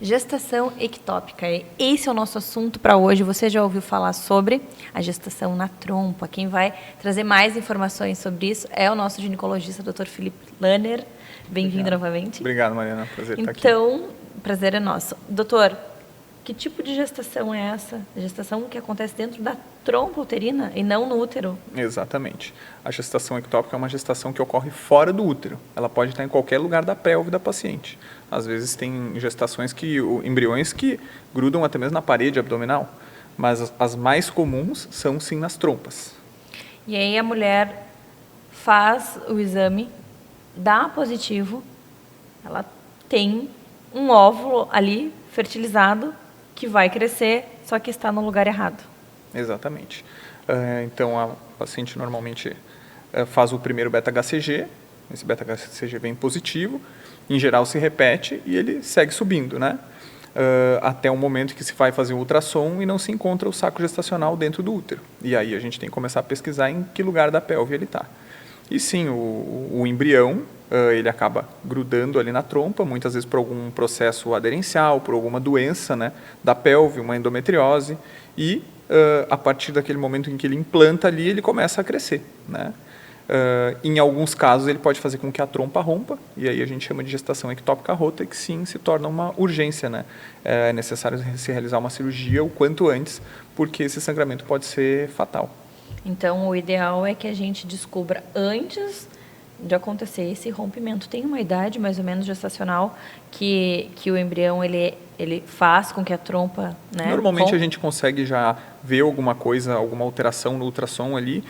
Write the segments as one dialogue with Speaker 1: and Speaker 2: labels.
Speaker 1: Gestação ectópica. Esse é o nosso assunto para hoje. Você já ouviu falar sobre a gestação na trompa. Quem vai trazer mais informações sobre isso é o nosso ginecologista, Dr. Felipe Lanner. Bem-vindo novamente.
Speaker 2: Obrigado, Mariana. Prazer estar aqui.
Speaker 1: Então, prazer é nosso. Doutor, que tipo de gestação é essa? A gestação que acontece dentro da trompa uterina e não no útero?
Speaker 2: Exatamente. A gestação ectópica é uma gestação que ocorre fora do útero. Ela pode estar em qualquer lugar da pelve da paciente. Às vezes tem gestações embriões que grudam até mesmo na parede abdominal, mas as mais comuns são sim nas trompas.
Speaker 1: E aí a mulher faz o exame, dá positivo, ela tem um óvulo ali fertilizado que vai crescer, só que está no lugar errado.
Speaker 2: Exatamente. Então, a paciente normalmente faz o primeiro beta-HCG, esse beta-HCG vem positivo, em geral se repete e ele segue subindo, né? Até o momento que se vai fazer o ultrassom e não se encontra o saco gestacional dentro do útero. E aí a gente tem que começar a pesquisar em que lugar da pelve ele está. E sim, o embrião, ele acaba grudando ali na trompa, muitas vezes por algum processo aderencial, por alguma doença, né, da pelve, uma endometriose, e a partir daquele momento em que ele implanta ali, ele começa a crescer, né? Em alguns casos, ele pode fazer com que a trompa rompa, e aí a gente chama de gestação ectópica rota, que sim, se torna uma urgência, né? É necessário se realizar uma cirurgia o quanto antes, porque esse sangramento pode ser fatal.
Speaker 1: Então, o ideal é que a gente descubra antes de acontecer esse rompimento. Tem uma idade mais ou menos gestacional que o embrião ele faz com que a trompa, né,
Speaker 2: normalmente a gente consegue já ver alguma coisa, alguma alteração no ultrassom ali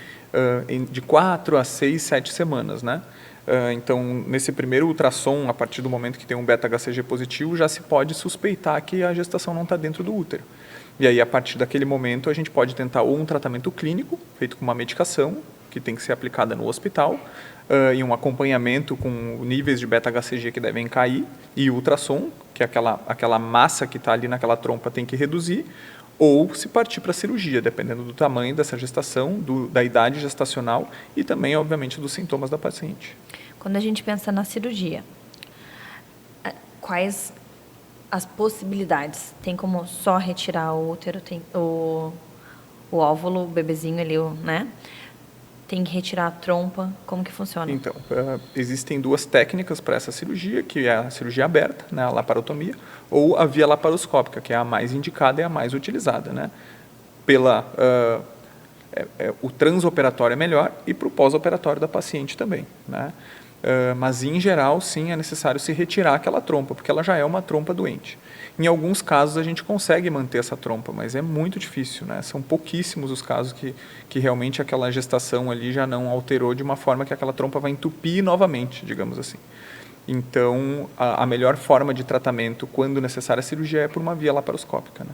Speaker 2: de 4 a 6, 7 semanas, né? Então, nesse primeiro ultrassom, a partir do momento que tem um beta-HCG positivo, já se pode suspeitar que a gestação não está dentro do útero. E aí, a partir daquele momento, a gente pode tentar ou um tratamento clínico, feito com uma medicação, que tem que ser aplicada no hospital, e um acompanhamento com níveis de beta-HCG que devem cair, e ultrassom, que é aquela massa que está ali naquela trompa tem que reduzir, ou se partir para a cirurgia, dependendo do tamanho dessa gestação, da idade gestacional e também, obviamente, dos sintomas da paciente.
Speaker 1: Quando a gente pensa na cirurgia, quais as possibilidades? Tem como só retirar o útero, tem o óvulo, o bebezinho ali, né? Tem que retirar a trompa, como que funciona?
Speaker 2: Então, existem duas técnicas para essa cirurgia, que é a cirurgia aberta, né, a laparotomia, ou a via laparoscópica, que é a mais indicada e a mais utilizada, né? O transoperatório é melhor e para o pós-operatório da paciente também, né? Mas, em geral, sim, é necessário se retirar aquela trompa, porque ela já é uma trompa doente. Em alguns casos, a gente consegue manter essa trompa, mas é muito difícil, né? São pouquíssimos os casos que realmente aquela gestação ali já não alterou de uma forma que aquela trompa vai entupir novamente, digamos assim. Então, a melhor forma de tratamento, quando necessária a cirurgia, é por uma via laparoscópica, né?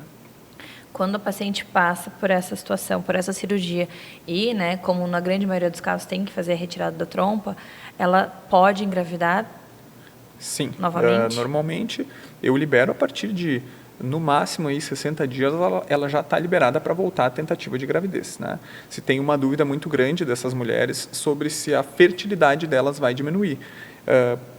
Speaker 1: Quando a paciente passa por essa situação, por essa cirurgia, e, né, como na grande maioria dos casos tem que fazer a retirada da trompa, ela pode engravidar?
Speaker 2: Sim.
Speaker 1: Novamente?
Speaker 2: Normalmente, eu libero a partir de, no máximo, aí, 60 dias, ela já está liberada para voltar à tentativa de gravidez, né? Se tem uma dúvida muito grande dessas mulheres sobre se a fertilidade delas vai diminuir.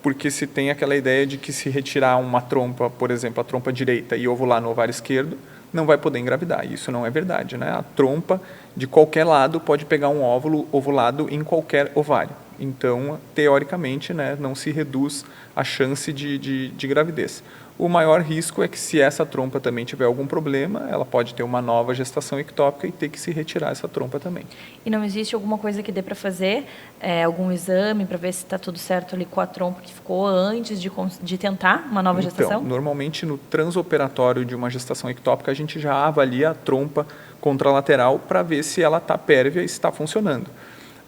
Speaker 2: Porque se tem aquela ideia de que se retirar uma trompa, por exemplo, a trompa direita e ovular no ovário esquerdo, não vai poder engravidar. Isso não é verdade, né? A trompa, de qualquer lado, pode pegar um óvulo ovulado em qualquer ovário. Então, teoricamente, né, não se reduz a chance de gravidez. O maior risco é que, se essa trompa também tiver algum problema, ela pode ter uma nova gestação ectópica e ter que se retirar essa trompa também.
Speaker 1: E não existe alguma coisa que dê para fazer, algum exame para ver se está tudo certo ali com a trompa que ficou antes de tentar uma nova gestação?
Speaker 2: Então, normalmente no transoperatório de uma gestação ectópica, a gente já avalia a trompa contralateral para ver se ela está pérvia e está funcionando.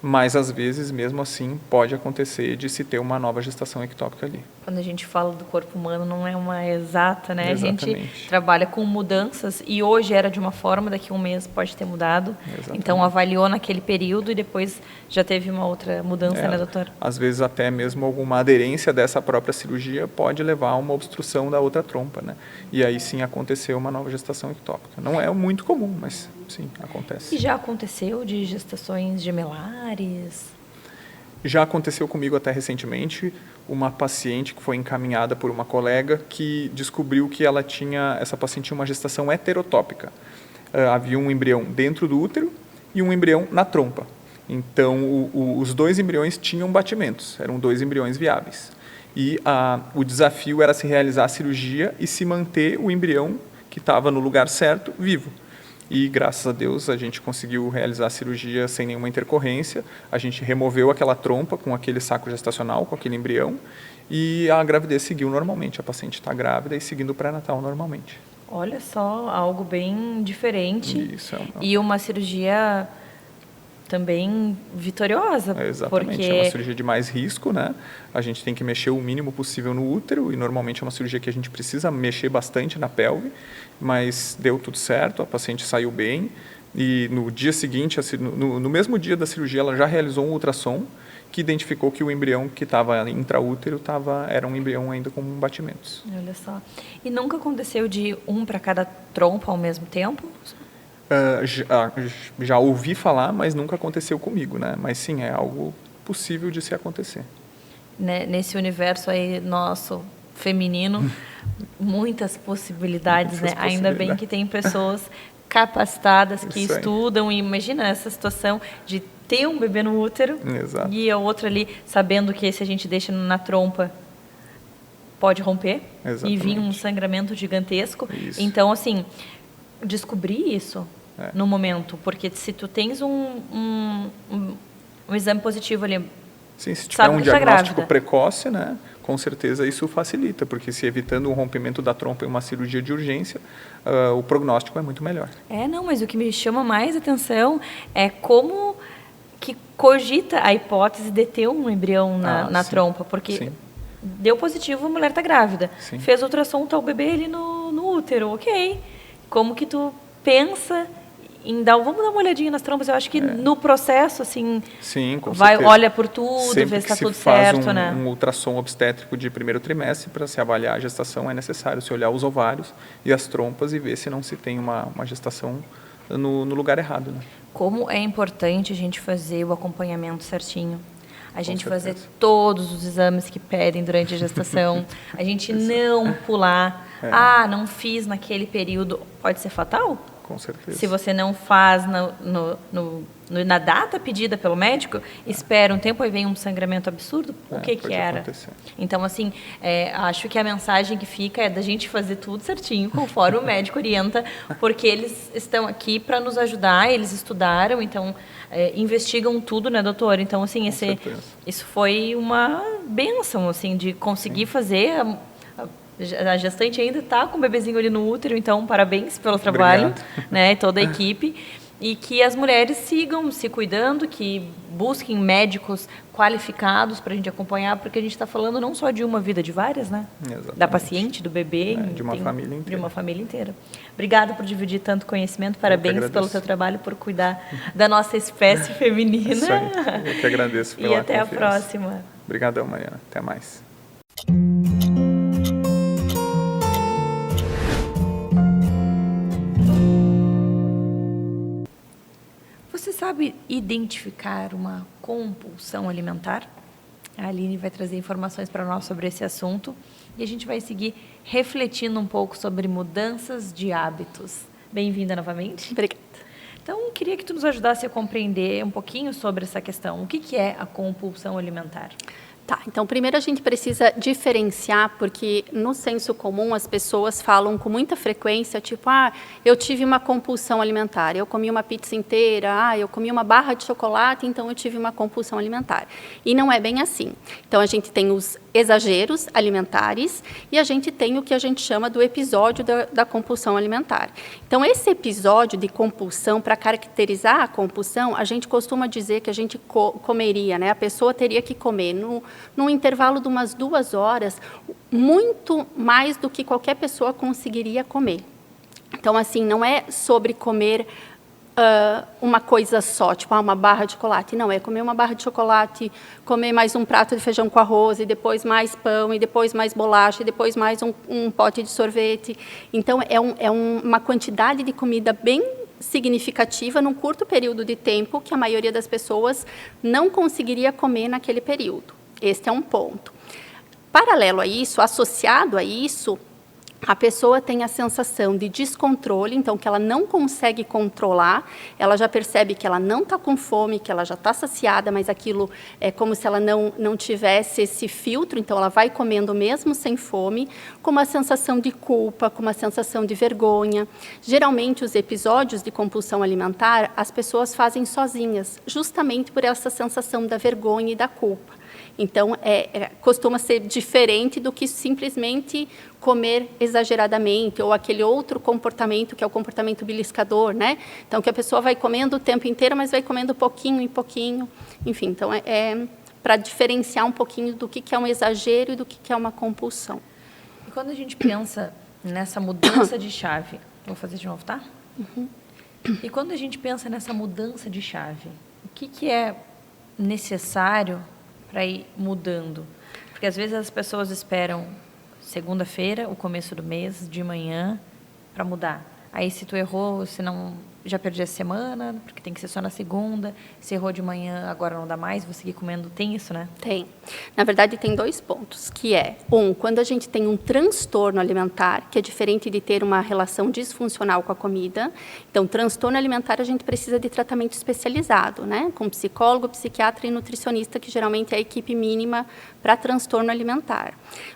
Speaker 2: Mas, às vezes, mesmo assim, pode acontecer de se ter uma nova gestação ectópica ali.
Speaker 1: Quando a gente fala do corpo humano, não é uma exata, né?
Speaker 2: Exatamente.
Speaker 1: A gente trabalha com mudanças e hoje era de uma forma, daqui a um mês pode ter mudado.
Speaker 2: Exatamente.
Speaker 1: Então, avaliou naquele período e depois já teve uma outra mudança, né, doutor?
Speaker 2: Às vezes, até mesmo alguma aderência dessa própria cirurgia pode levar a uma obstrução da outra trompa, né? E aí, sim, aconteceu uma nova gestação ectópica. Não é muito comum, mas, sim, acontece.
Speaker 1: E já aconteceu de gestações gemelares?
Speaker 2: Já aconteceu comigo até recentemente, uma paciente que foi encaminhada por uma colega que descobriu que essa paciente tinha uma gestação heterotópica. Havia um embrião dentro do útero e um embrião na trompa. Então, os 2 embriões tinham batimentos, eram 2 embriões viáveis. E o desafio era se realizar a cirurgia e se manter o embrião que estava no lugar certo, vivo. E, graças a Deus, a gente conseguiu realizar a cirurgia sem nenhuma intercorrência. A gente removeu aquela trompa com aquele saco gestacional, com aquele embrião, e a gravidez seguiu normalmente. A paciente está grávida e seguindo o pré-natal normalmente.
Speaker 1: Olha só, algo bem diferente.
Speaker 2: Isso,
Speaker 1: e uma cirurgia também vitoriosa.
Speaker 2: Exatamente,
Speaker 1: porque...
Speaker 2: é uma cirurgia de mais risco, né? A gente tem que mexer o mínimo possível no útero e normalmente é uma cirurgia que a gente precisa mexer bastante na pelve, mas deu tudo certo, a paciente saiu bem e no dia seguinte, no mesmo dia da cirurgia, ela já realizou um ultrassom que identificou que o embrião que estava intraútero era um embrião ainda com batimentos.
Speaker 1: Olha só. E nunca aconteceu de um para cada trompa ao mesmo tempo?
Speaker 2: Já ouvi falar, mas nunca aconteceu comigo, né? Mas sim, é algo possível de se acontecer.
Speaker 1: Nesse universo aí nosso feminino, muitas possibilidades, né? Ainda bem que tem pessoas capacitadas que estudam e imagina essa situação de ter um bebê no útero.
Speaker 2: Exato.
Speaker 1: E a outra ali sabendo que se a gente deixa na trompa pode romper.
Speaker 2: Exatamente.
Speaker 1: E vir um sangramento gigantesco.
Speaker 2: Isso.
Speaker 1: Então, assim, descobrir isso no momento, porque se tu tens um exame positivo ali,
Speaker 2: sim, se tiver um diagnóstico precoce, né, com certeza isso facilita, porque se evitando um rompimento da trompa em uma cirurgia de urgência, o prognóstico é muito melhor.
Speaker 1: Não, mas o que me chama mais atenção é como que cogita a hipótese de ter um embrião na trompa, porque deu positivo, a mulher está grávida, fez ultrassom, está o bebê ali no útero, ok. Como que tu pensa em vamos dar uma olhadinha nas trompas? Eu acho que no processo, assim,
Speaker 2: sim, com certeza.
Speaker 1: Olha por tudo,
Speaker 2: sempre
Speaker 1: vê se está tudo
Speaker 2: faz
Speaker 1: certo, né?
Speaker 2: Um ultrassom obstétrico de primeiro trimestre, para se avaliar a gestação, é necessário se olhar os ovários e as trompas e ver se não se tem uma gestação no lugar errado, né?
Speaker 1: Como é importante a gente fazer o acompanhamento certinho. A gente fazer todos os exames que pedem durante a gestação. A gente não pular. Não fiz naquele período. Pode ser fatal?
Speaker 2: Com certeza.
Speaker 1: Se você não faz na data pedida pelo médico, espera um tempo e vem um sangramento absurdo. O que era?
Speaker 2: Acontecer.
Speaker 1: Então, assim, acho que a mensagem que fica é da gente fazer tudo certinho, conforme o médico orienta, porque eles estão aqui para nos ajudar, eles estudaram, então investigam tudo, né, doutor? Então, assim, isso foi uma bênção, assim, de conseguir fazer. A gestante ainda está com o bebezinho ali no útero, então parabéns pelo trabalho, né, toda a equipe. E que as mulheres sigam se cuidando, que busquem médicos qualificados para a gente acompanhar, porque a gente está falando não só de uma vida, de várias, né?
Speaker 2: Exatamente.
Speaker 1: Da paciente, do bebê.
Speaker 2: De uma família inteira.
Speaker 1: De uma família inteira. Obrigada por dividir tanto conhecimento, parabéns pelo seu trabalho, por cuidar da nossa espécie feminina.
Speaker 2: Isso aí, eu que agradeço pela
Speaker 1: confiança. E até a próxima.
Speaker 2: Obrigadão, Mariana. Até mais.
Speaker 1: Você sabe identificar uma compulsão alimentar? A Aline vai trazer informações para nós sobre esse assunto e a gente vai seguir refletindo um pouco sobre mudanças de hábitos. Bem-vinda novamente.
Speaker 3: Obrigada.
Speaker 1: Então, queria que tu nos ajudasse a compreender um pouquinho sobre essa questão. O que é a compulsão alimentar?
Speaker 3: Tá, então primeiro a gente precisa diferenciar, porque no senso comum as pessoas falam com muita frequência, tipo, eu tive uma compulsão alimentar, eu comi uma pizza inteira, eu comi uma barra de chocolate, então eu tive uma compulsão alimentar. E não é bem assim. Então a gente tem os exageros alimentares e a gente tem o que a gente chama do episódio da compulsão alimentar. Então esse episódio de compulsão, para caracterizar a compulsão, a gente costuma dizer que a gente comeria, né? A pessoa teria que comer num intervalo de umas 2 horas, muito mais do que qualquer pessoa conseguiria comer. Então, assim, não é sobre comer uma coisa só, tipo uma barra de chocolate. Não, é comer uma barra de chocolate, comer mais um prato de feijão com arroz, e depois mais pão, e depois mais bolacha, e depois mais um pote de sorvete. Então, é uma quantidade de comida bem significativa num curto período de tempo que a maioria das pessoas não conseguiria comer naquele período. Este é um ponto. Paralelo a isso, associado a isso, a pessoa tem a sensação de descontrole, então que ela não consegue controlar, ela já percebe que ela não está com fome, que ela já está saciada, mas aquilo é como se ela não tivesse esse filtro, então ela vai comendo mesmo sem fome, com uma sensação de culpa, com uma sensação de vergonha. Geralmente os episódios de compulsão alimentar as pessoas fazem sozinhas, justamente por essa sensação da vergonha e da culpa. Então, costuma ser diferente do que simplesmente comer exageradamente, ou aquele outro comportamento, que é o comportamento beliscador, né? Então, que a pessoa vai comendo o tempo inteiro, mas vai comendo pouquinho em pouquinho. Enfim, então, para diferenciar um pouquinho do que é um exagero e do que é uma compulsão.
Speaker 1: E quando a gente pensa nessa mudança de chave... Vou fazer de novo, tá?
Speaker 3: Uhum.
Speaker 1: E quando a gente pensa nessa mudança de chave, o que é necessário para ir mudando? Porque às vezes as pessoas esperam segunda-feira, o começo do mês, de manhã, para mudar. Aí se tu errou, se não, já perdi a semana, porque tem que ser só na segunda. Se errou de manhã, agora não dá mais, vou seguir comendo. Tem isso, né?
Speaker 3: Tem. Na verdade, tem 2 pontos, que é, quando a gente tem um transtorno alimentar, que é diferente de ter uma relação disfuncional com a comida. Então, transtorno alimentar, a gente precisa de tratamento especializado, né? Com psicólogo, psiquiatra e nutricionista, que geralmente é a equipe mínima para transtorno alimentar.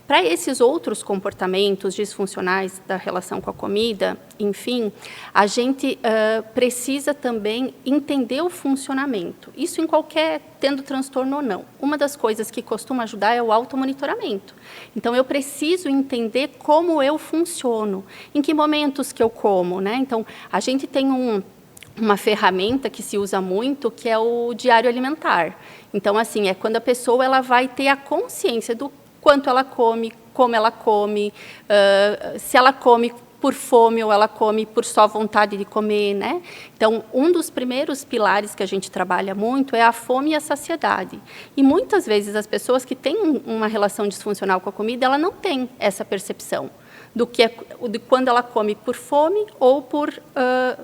Speaker 3: Para esses outros comportamentos disfuncionais da relação com a comida, enfim, a gente precisa também entender o funcionamento. Isso em qualquer, tendo transtorno ou não. Uma das coisas que costuma ajudar é o automonitoramento. Então, eu preciso entender como eu funciono, em que momentos que eu como, né? Então, a gente tem uma ferramenta que se usa muito, que é o diário alimentar. Então, assim, é quando a pessoa ela vai ter a consciência do quanto ela come, como ela come, se ela come por fome ou ela come por só vontade de comer, né? Então, um dos primeiros pilares que a gente trabalha muito é a fome e a saciedade. E muitas vezes as pessoas que têm uma relação disfuncional com a comida, ela não tem essa percepção de quando ela come por fome ou por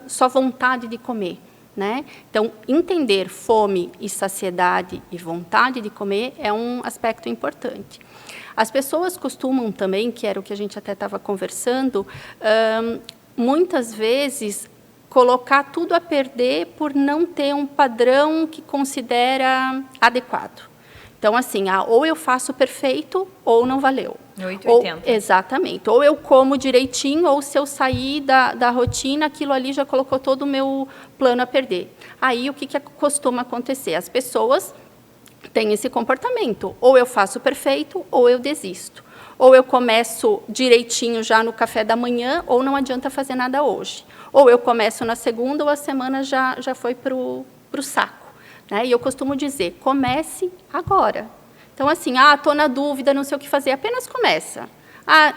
Speaker 3: só vontade de comer, né? Então, entender fome e saciedade e vontade de comer é um aspecto importante. As pessoas costumam também, que era o que a gente até estava conversando, muitas vezes colocar tudo a perder por não ter um padrão que considera adequado. Então, assim, ou eu faço perfeito ou não valeu.
Speaker 1: 880.
Speaker 3: Exatamente. Ou eu como direitinho, ou se eu sair da rotina, aquilo ali já colocou todo o meu plano a perder. Aí, o que costuma acontecer? As pessoas têm esse comportamento. Ou eu faço perfeito, ou eu desisto. Ou eu começo direitinho já no café da manhã, ou não adianta fazer nada hoje. Ou eu começo na segunda, ou a semana já foi para o saco. Né? E eu costumo dizer, comece agora. Então, assim, estou na dúvida, não sei o que fazer, apenas começa.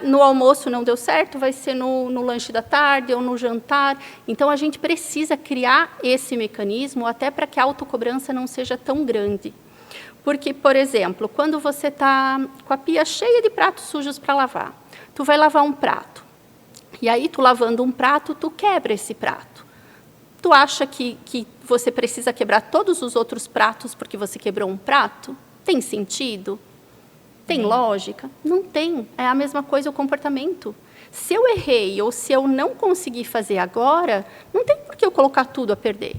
Speaker 3: No almoço não deu certo, vai ser no lanche da tarde ou no jantar. Então, a gente precisa criar esse mecanismo até para que a autocobrança não seja tão grande. Porque, por exemplo, quando você está com a pia cheia de pratos sujos para lavar, tu vai lavar um prato. E aí, tu lavando um prato, tu quebra esse prato. Tu acha que você precisa quebrar todos os outros pratos porque você quebrou um prato? Tem sentido? Tem lógica? Não tem. É a mesma coisa o comportamento. Se eu errei ou se eu não consegui fazer agora, não tem por que eu colocar tudo a perder.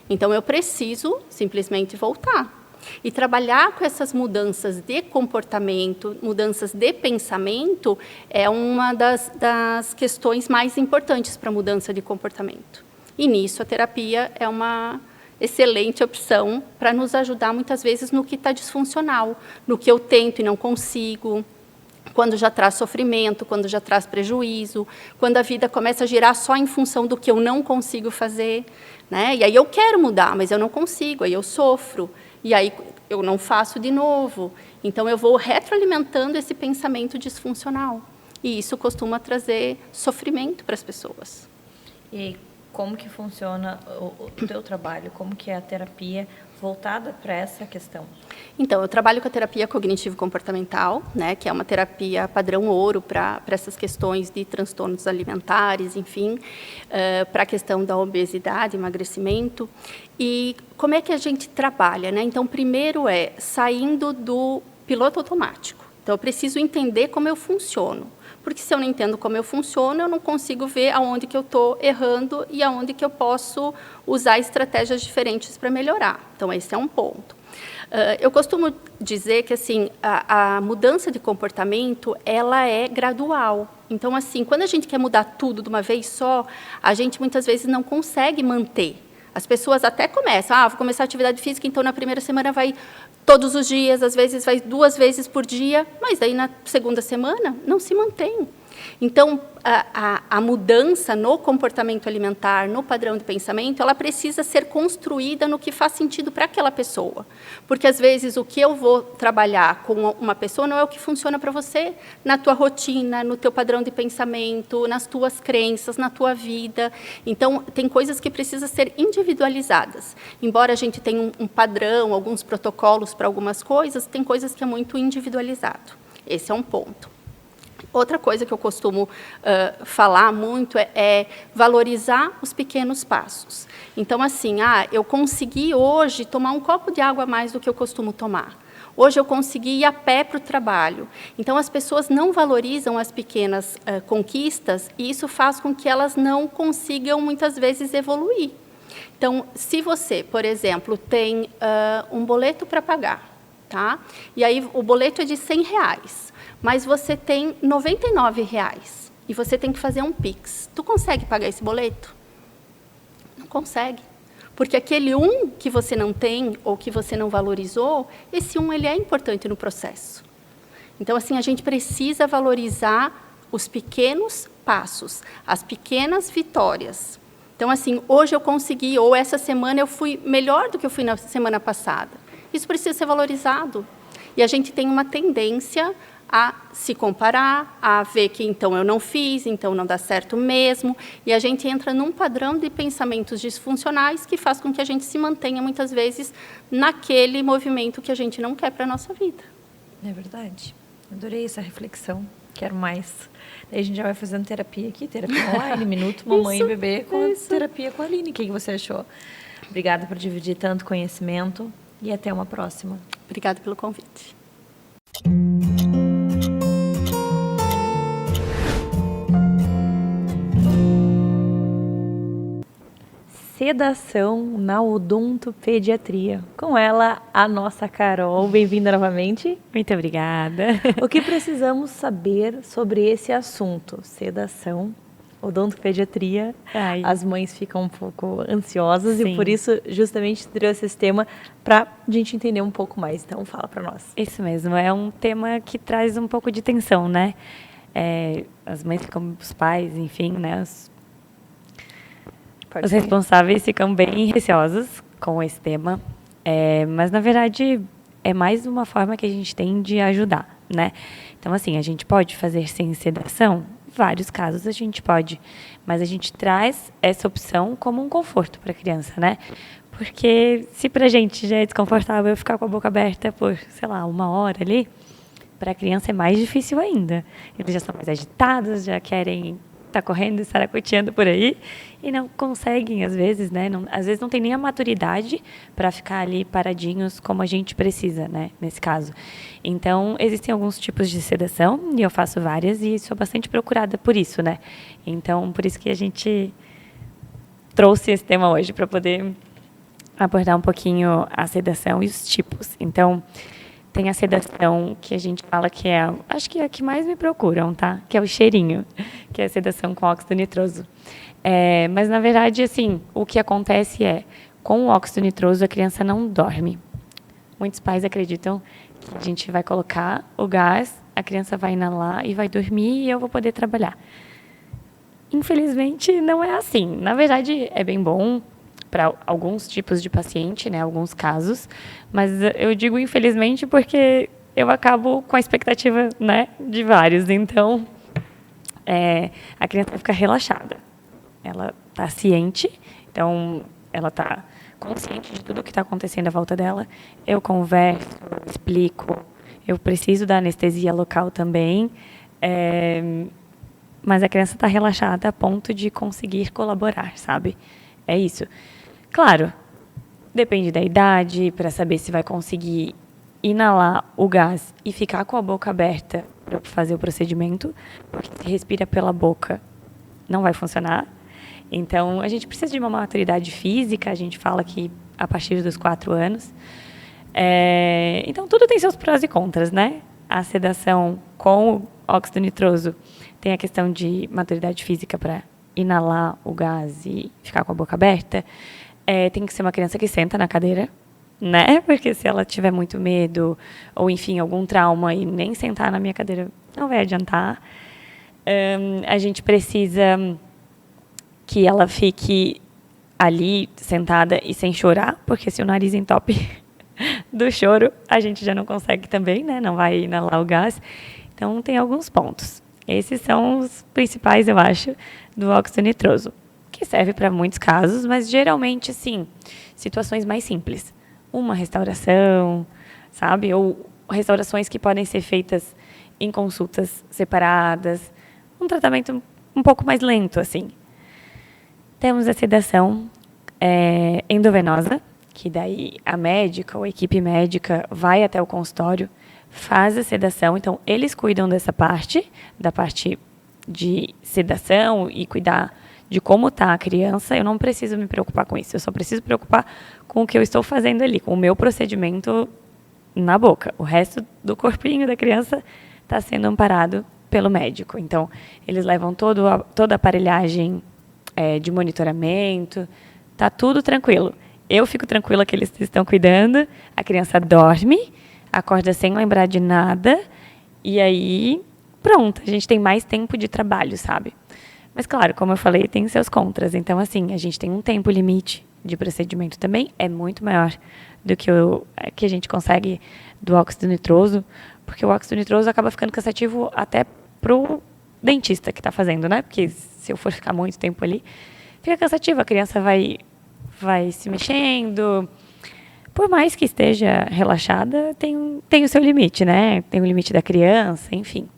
Speaker 3: Então, eu preciso simplesmente voltar. E trabalhar com essas mudanças de comportamento, mudanças de pensamento, é uma das questões mais importantes para a mudança de comportamento. E nisso a terapia é uma excelente opção para nos ajudar muitas vezes no que está disfuncional, no que eu tento e não consigo, quando já traz sofrimento, quando já traz prejuízo, quando a vida começa a girar só em função do que eu não consigo fazer, né? E aí eu quero mudar, mas eu não consigo, aí eu sofro, e aí eu não faço de novo. Então eu vou retroalimentando esse pensamento disfuncional, e isso costuma trazer sofrimento para as pessoas.
Speaker 1: E como que funciona o teu trabalho? Como que é a terapia voltada para essa questão?
Speaker 3: Então, eu trabalho com a terapia cognitivo-comportamental, né, que é uma terapia padrão ouro para essas questões de transtornos alimentares, enfim, para a questão da obesidade, emagrecimento. E como é que a gente trabalha, né? Então, primeiro saindo do piloto automático. Então, eu preciso entender como eu funciono. Porque se eu não entendo como eu funciono, eu não consigo ver aonde que eu estou errando e aonde que eu posso usar estratégias diferentes para melhorar. Então, esse é um ponto. Eu costumo dizer que assim, a mudança de comportamento ela é gradual. Então, assim, quando a gente quer mudar tudo de uma vez só, a gente muitas vezes não consegue manter. As pessoas até começam, vou começar a atividade física, então na primeira semana vai todos os dias, às vezes vai 2 vezes por dia, mas daí na segunda semana não se mantém. Então, a mudança no comportamento alimentar, no padrão de pensamento, ela precisa ser construída no que faz sentido para aquela pessoa. Porque, às vezes, o que eu vou trabalhar com uma pessoa não é o que funciona para você na tua rotina, no teu padrão de pensamento, nas tuas crenças, na tua vida. Então, tem coisas que precisam ser individualizadas. Embora a gente tenha um padrão, alguns protocolos para algumas coisas, tem coisas que é muito individualizado. Esse é um ponto. Outra coisa que eu costumo falar muito é valorizar os pequenos passos. Então, assim, eu consegui hoje tomar um copo de água a mais do que eu costumo tomar. Hoje eu consegui ir a pé para o trabalho. Então, as pessoas não valorizam as pequenas conquistas e isso faz com que elas não consigam, muitas vezes, evoluir. Então, se você, por exemplo, tem um boleto para pagar, tá? E aí o boleto é de R$100. Mas você tem R$99 e você tem que fazer um Pix. Tu consegue pagar esse boleto? Não consegue. Porque aquele que você não tem ou que você não valorizou, esse ele é importante no processo. Então, assim, a gente precisa valorizar os pequenos passos, as pequenas vitórias. Então, assim, hoje eu consegui, ou essa semana eu fui melhor do que eu fui na semana passada. Isso precisa ser valorizado. E a gente tem uma tendência a se comparar, a ver que então eu não fiz, então não dá certo mesmo, e a gente entra num padrão de pensamentos disfuncionais que faz com que a gente se mantenha muitas vezes naquele movimento que a gente não quer para a nossa vida.
Speaker 1: É verdade. Adorei essa reflexão. Quero mais. Daí a gente já vai fazendo terapia aqui, terapia online, minuto, mamãe e bebê, com terapia com a Aline. O que você achou? Obrigada por dividir tanto conhecimento e até uma próxima.
Speaker 3: Obrigada pelo convite.
Speaker 1: Sedação na odontopediatria. Com ela, a nossa Carol. Bem-vinda novamente.
Speaker 4: Muito obrigada.
Speaker 1: O que precisamos saber sobre esse assunto? Sedação, odontopediatria.
Speaker 4: Ai.
Speaker 1: As mães ficam um pouco ansiosas.
Speaker 4: Sim.
Speaker 1: E por isso, justamente, trouxe esse tema para a gente entender um pouco mais. Então, fala para nós.
Speaker 4: Isso mesmo, é um tema que traz um pouco de tensão, né? As mães ficam, os pais, enfim, né? Os responsáveis ficam bem receosos com esse tema, mas, na verdade, é mais uma forma que a gente tem de ajudar, né? Então, assim, a gente pode fazer sem sedação? Vários casos a gente pode, mas a gente traz essa opção como um conforto para a criança, né? Porque se para a gente já é desconfortável ficar com a boca aberta por, sei lá, 1 hora ali, para a criança é mais difícil ainda. Eles já são mais agitados, já querem estar correndo e saracoteando por aí e não conseguem, às vezes, né? Às vezes não tem nem a maturidade para ficar ali paradinhos como a gente precisa, né? Nesse caso. Então, existem alguns tipos de sedação e eu faço várias e sou bastante procurada por isso, né? Então, por isso que a gente trouxe esse tema hoje para poder abordar um pouquinho a sedação e os tipos. Então, tem a sedação que a gente fala que acho que é a que mais me procuram, tá? Que é o cheirinho, que é a sedação com óxido nitroso. Mas, na verdade, assim, o que acontece com o óxido nitroso, a criança não dorme. Muitos pais acreditam que a gente vai colocar o gás, a criança vai inalar e vai dormir e eu vou poder trabalhar. Infelizmente, não é assim. Na verdade, é bem bom para alguns tipos de paciente, né, alguns casos, mas eu digo infelizmente porque eu acabo com a expectativa, né, de vários. Então, a criança fica relaxada. Ela está ciente, então ela está consciente de tudo o que está acontecendo à volta dela. Eu converso, eu explico, eu preciso da anestesia local também, mas a criança está relaxada a ponto de conseguir colaborar, sabe? É isso. Claro, depende da idade, para saber se vai conseguir inalar o gás e ficar com a boca aberta para fazer o procedimento, porque se respira pela boca, não vai funcionar. Então, a gente precisa de uma maturidade física, a gente fala que a partir dos 4 anos. Então, tudo tem seus prós e contras, né? A sedação com óxido nitroso tem a questão de maturidade física para inalar o gás e ficar com a boca aberta. Tem que ser uma criança que senta na cadeira, né? Porque se ela tiver muito medo ou, enfim, algum trauma e nem sentar na minha cadeira, não vai adiantar. A gente precisa que ela fique ali sentada e sem chorar, porque se o nariz entope do choro, a gente já não consegue também, né? Não vai inalar o gás. Então, tem alguns pontos. Esses são os principais, eu acho, do óxido nitroso, que serve para muitos casos, mas geralmente, assim, situações mais simples. Uma restauração, sabe? Ou restaurações que podem ser feitas em consultas separadas. Um tratamento um pouco mais lento, assim. Temos a sedação endovenosa, que daí a médica ou a equipe médica vai até o consultório, faz a sedação. Então, eles cuidam dessa parte, da parte de sedação e cuidar de como está a criança. Eu não preciso me preocupar com isso. Eu só preciso me preocupar com o que eu estou fazendo ali, com o meu procedimento na boca. O resto do corpinho da criança está sendo amparado pelo médico. Então, eles levam toda a aparelhagem de monitoramento. Está tudo tranquilo. Eu fico tranquila que eles estão cuidando. A criança dorme, acorda sem lembrar de nada. E aí, pronto, a gente tem mais tempo de trabalho, sabe? Mas, claro, como eu falei, tem seus contras. Então, assim, a gente tem um tempo limite de procedimento também. É muito maior do que o que a gente consegue do óxido nitroso. Porque o óxido nitroso acaba ficando cansativo até pro dentista que está fazendo, né? Porque se eu for ficar muito tempo ali, fica cansativo. A criança vai se mexendo. Por mais que esteja relaxada, tem o seu limite, né? Tem o limite da criança, enfim.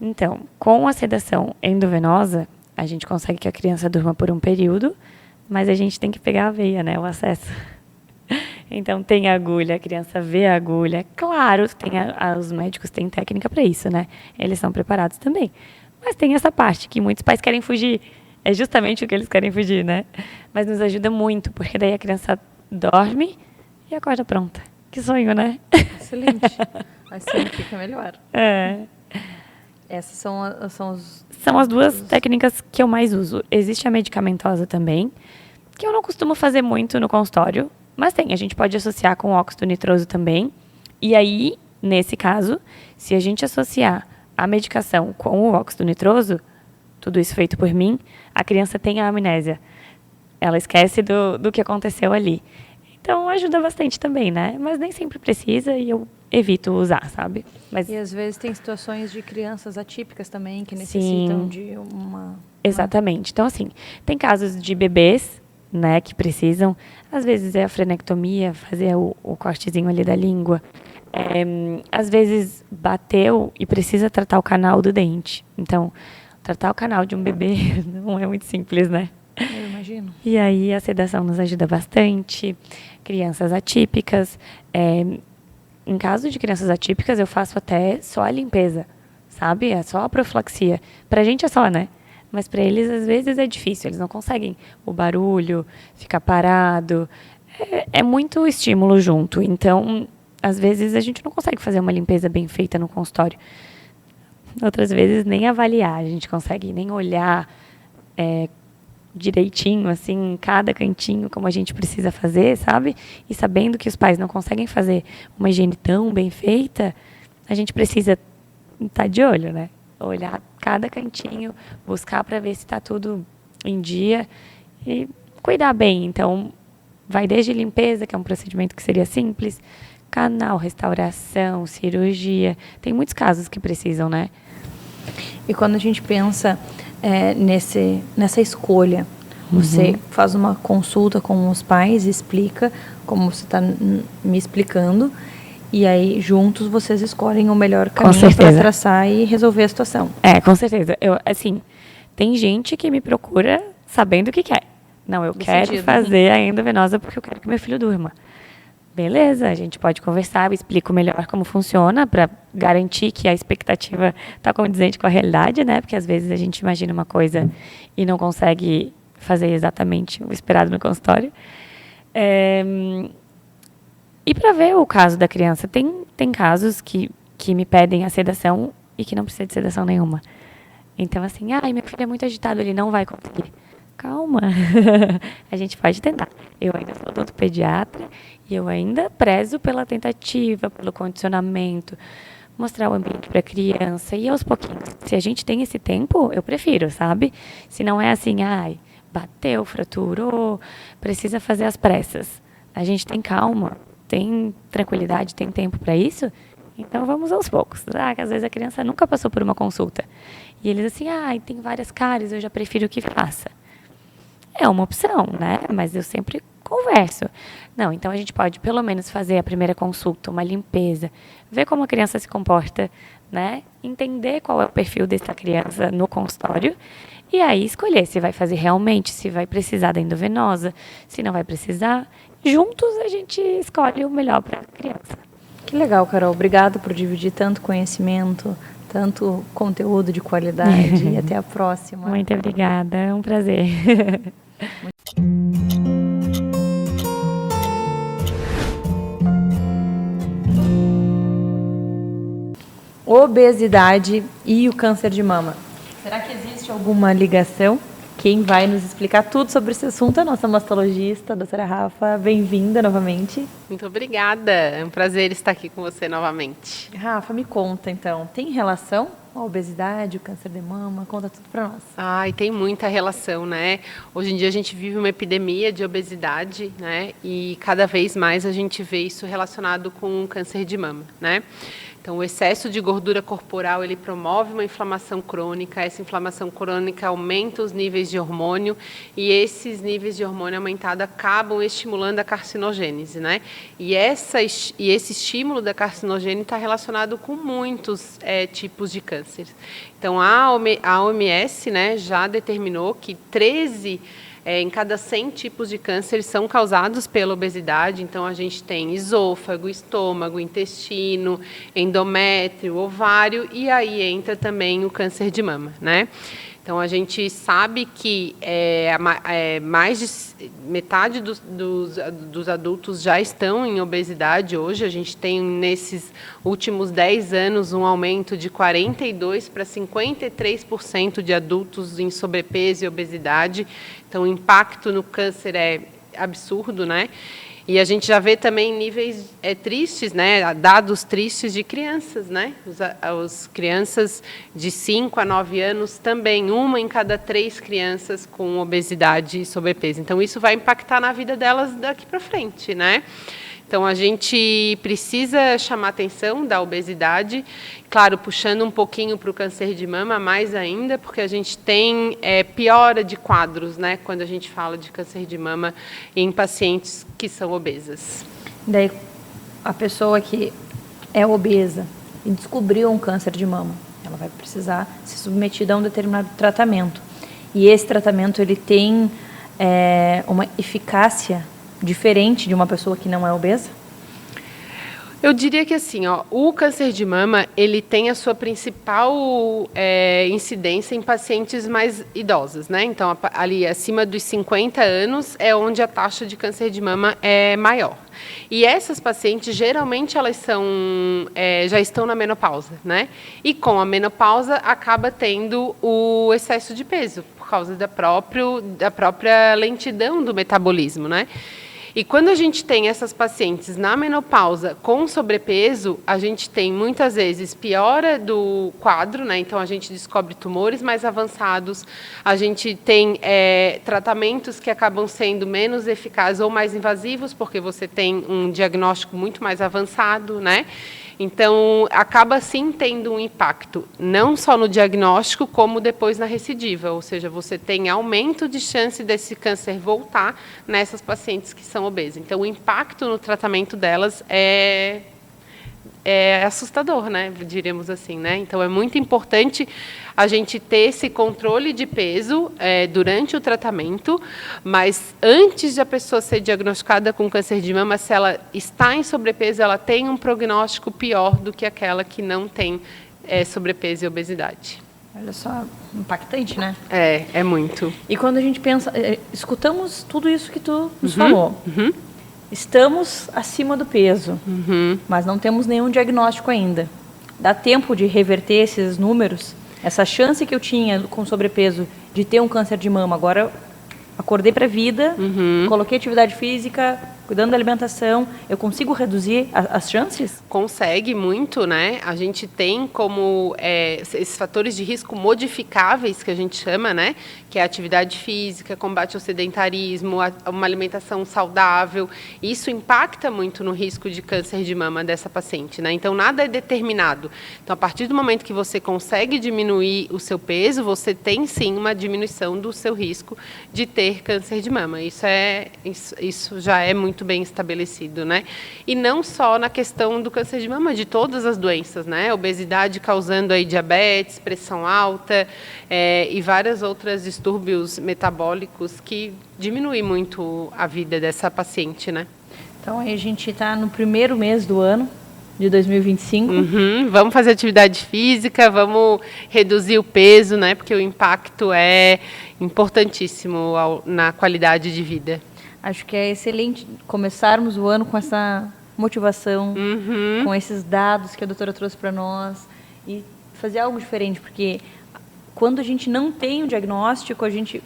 Speaker 4: Então, com a sedação endovenosa, a gente consegue que a criança durma por um período, mas a gente tem que pegar a veia, né? O acesso. Então, tem a agulha, a criança vê a agulha. Claro, os médicos têm técnica para isso, né? Eles são preparados também. Mas tem essa parte que muitos pais querem fugir. É justamente o que eles querem fugir, né? Mas nos ajuda muito, porque daí a criança dorme e acorda pronta. Que sonho, né?
Speaker 1: Excelente. Assim fica melhor. Essas
Speaker 4: são as duas técnicas que eu mais uso. Existe a medicamentosa também, que eu não costumo fazer muito no consultório, mas a gente pode associar com o óxido nitroso também. E aí, nesse caso, se a gente associar a medicação com o óxido nitroso, tudo isso feito por mim, a criança tem a amnésia. Ela esquece do que aconteceu ali. Então, ajuda bastante também, né? Mas nem sempre precisa e eu evito usar, sabe? Mas,
Speaker 1: e às vezes tem situações de crianças atípicas também que necessitam
Speaker 4: sim,
Speaker 1: de uma...
Speaker 4: Exatamente. Então, assim, tem casos de bebês, né, que precisam, às vezes é a frenectomia, fazer o cortezinho ali da língua. Às vezes bateu e precisa tratar o canal do dente. Então, tratar o canal de um bebê não é muito simples, né?
Speaker 1: Eu imagino.
Speaker 4: E aí a sedação nos ajuda bastante. Crianças atípicas. Em caso de crianças atípicas, eu faço até só a limpeza, sabe? É só a profilaxia. Pra gente é só, né? Mas para eles, às vezes, é difícil. Eles não conseguem o barulho, ficar parado. É muito estímulo junto. Então, às vezes, a gente não consegue fazer uma limpeza bem feita no consultório. Outras vezes, nem avaliar. A gente consegue nem olhar direitinho, assim, cada cantinho, como a gente precisa fazer, sabe? E sabendo que os pais não conseguem fazer uma higiene tão bem feita, a gente precisa estar de olho, né? Olhar cada cantinho, buscar para ver se está tudo em dia e cuidar bem. Então, vai desde limpeza, que é um procedimento que seria simples, canal, restauração, cirurgia. Tem muitos casos que precisam, né?
Speaker 1: E quando a gente pensa nessa escolha, Você faz uma consulta com os pais, explica como você está me explicando, e aí juntos vocês escolhem o melhor caminho para traçar e resolver a situação.
Speaker 4: Com certeza. Assim, tem gente que me procura sabendo o que quer. Não, eu quero fazer a endovenosa porque eu quero que meu filho durma. Beleza, a gente pode conversar, eu explico melhor como funciona para garantir que a expectativa está condizente com a realidade, né? Porque às vezes a gente imagina uma coisa e não consegue fazer exatamente o esperado no consultório. E para ver o caso da criança, tem casos que me pedem a sedação e que não precisa de sedação nenhuma. Então, assim, meu filho é muito agitado, ele não vai conseguir. Calma, a gente pode tentar. Eu ainda sou odontopediatra e eu ainda prezo pela tentativa, pelo condicionamento, mostrar o ambiente para a criança e aos pouquinhos. Se a gente tem esse tempo, eu prefiro, sabe? Se não é assim, bateu, fraturou, precisa fazer as pressas. A gente tem calma, tem tranquilidade, tem tempo para isso, então vamos aos poucos. Que às vezes a criança nunca passou por uma consulta. E eles assim, tem várias cáries, eu já prefiro que faça. É uma opção, né? Mas eu sempre converso. Não, então a gente pode pelo menos fazer a primeira consulta, uma limpeza, ver como a criança se comporta, né? Entender qual é o perfil dessa criança no consultório e aí escolher se vai fazer realmente, se vai precisar da endovenosa, se não vai precisar. Juntos a gente escolhe o melhor para a criança.
Speaker 1: Que legal, Carol. Obrigada por dividir tanto conhecimento, tanto conteúdo de qualidade e até a próxima.
Speaker 4: Muito obrigada, é um prazer.
Speaker 1: Obesidade e o câncer de mama. Será que existe alguma ligação? Quem vai nos explicar tudo sobre esse assunto é a nossa mastologista, a doutora Rafa. Bem-vinda novamente.
Speaker 5: Muito obrigada. É um prazer estar aqui com você novamente.
Speaker 1: Rafa, me conta então, tem relação a obesidade, o câncer de mama? Conta tudo para nós.
Speaker 5: E tem muita relação, né? Hoje em dia a gente vive uma epidemia de obesidade, né? E cada vez mais a gente vê isso relacionado com o câncer de mama, né? Então, o excesso de gordura corporal, ele promove uma inflamação crônica, essa inflamação crônica aumenta os níveis de hormônio e esses níveis de hormônio aumentados acabam estimulando a carcinogênese, né? E esse estímulo da carcinogênese está relacionado com muitos tipos de câncer. Então, a OMS, né, já determinou que 13 em cada 100 tipos de câncer são causados pela obesidade. Então, a gente tem esôfago, estômago, intestino, endométrio, ovário e aí entra também o câncer de mama, né? Então, a gente sabe que mais de metade dos adultos já estão em obesidade hoje. A gente tem, nesses últimos 10 anos, um aumento de 42% para 53% de adultos em sobrepeso e obesidade. Então, o impacto no câncer é absurdo, né? E a gente já vê também níveis tristes, né? Dados tristes de crianças, né? As crianças de 5 a 9 anos também, 1 em cada 3 crianças com obesidade e sobrepeso. Então, isso vai impactar na vida delas daqui para frente, né? Então, a gente precisa chamar a atenção da obesidade, claro, puxando um pouquinho para o câncer de mama, mais ainda, porque a gente tem piora de quadros, né, quando a gente fala de câncer de mama em pacientes que são obesas.
Speaker 1: Daí, a pessoa que é obesa e descobriu um câncer de mama, ela vai precisar ser submetida a um determinado tratamento. E esse tratamento, ele tem uma eficácia diferente de uma pessoa que não é obesa?
Speaker 5: Eu diria que assim, o câncer de mama, ele tem a sua principal incidência em pacientes mais idosos, né? Então, ali acima dos 50 anos é onde a taxa de câncer de mama é maior. E essas pacientes, geralmente, elas já estão na menopausa, né? E com a menopausa, acaba tendo o excesso de peso, por causa da própria lentidão do metabolismo, né? E quando a gente tem essas pacientes na menopausa com sobrepeso, a gente tem muitas vezes piora do quadro, né? Então a gente descobre tumores mais avançados, a gente tem tratamentos que acabam sendo menos eficazes ou mais invasivos, porque você tem um diagnóstico muito mais avançado, né? Então, acaba sim tendo um impacto, não só no diagnóstico, como depois na recidiva, ou seja, você tem aumento de chance desse câncer voltar nessas pacientes que são obesas. Então, o impacto no tratamento delas é assustador, né? Diríamos assim, né? Então, é muito importante a gente ter esse controle de peso durante o tratamento, mas antes de a pessoa ser diagnosticada com câncer de mama, se ela está em sobrepeso, ela tem um prognóstico pior do que aquela que não tem sobrepeso e obesidade.
Speaker 1: Olha só, impactante, né?
Speaker 5: É muito.
Speaker 1: E quando a gente pensa, escutamos tudo isso que tu nos falou. Estamos acima do peso, mas não temos nenhum diagnóstico ainda. Dá tempo de reverter esses números? Essa chance que eu tinha com sobrepeso de ter um câncer de mama, agora eu acordei para a vida, coloquei atividade física, cuidando da alimentação, eu consigo reduzir as chances?
Speaker 5: Consegue muito, né? A gente tem como esses fatores de risco modificáveis, que a gente chama, né? Que é a atividade física, combate ao sedentarismo, uma alimentação saudável. Isso impacta muito no risco de câncer de mama dessa paciente, né? Então, nada é determinado. Então, a partir do momento que você consegue diminuir o seu peso, você tem, sim, uma diminuição do seu risco de ter câncer de mama. Isso já é muito bem estabelecido, né? E não só na questão do câncer de mama, de todas as doenças, né? Obesidade causando aí diabetes, pressão alta e várias outras distúrbios metabólicos que diminuem muito a vida dessa paciente, né?
Speaker 1: Então, aí a gente está no primeiro mês do ano de 2025.
Speaker 5: Vamos fazer atividade física, vamos reduzir o peso, né? Porque o impacto é importantíssimo na qualidade de vida.
Speaker 1: Acho que é excelente começarmos o ano com essa motivação, com esses dados que a doutora trouxe para nós e fazer algo diferente, porque quando a gente não tem o diagnóstico, a gente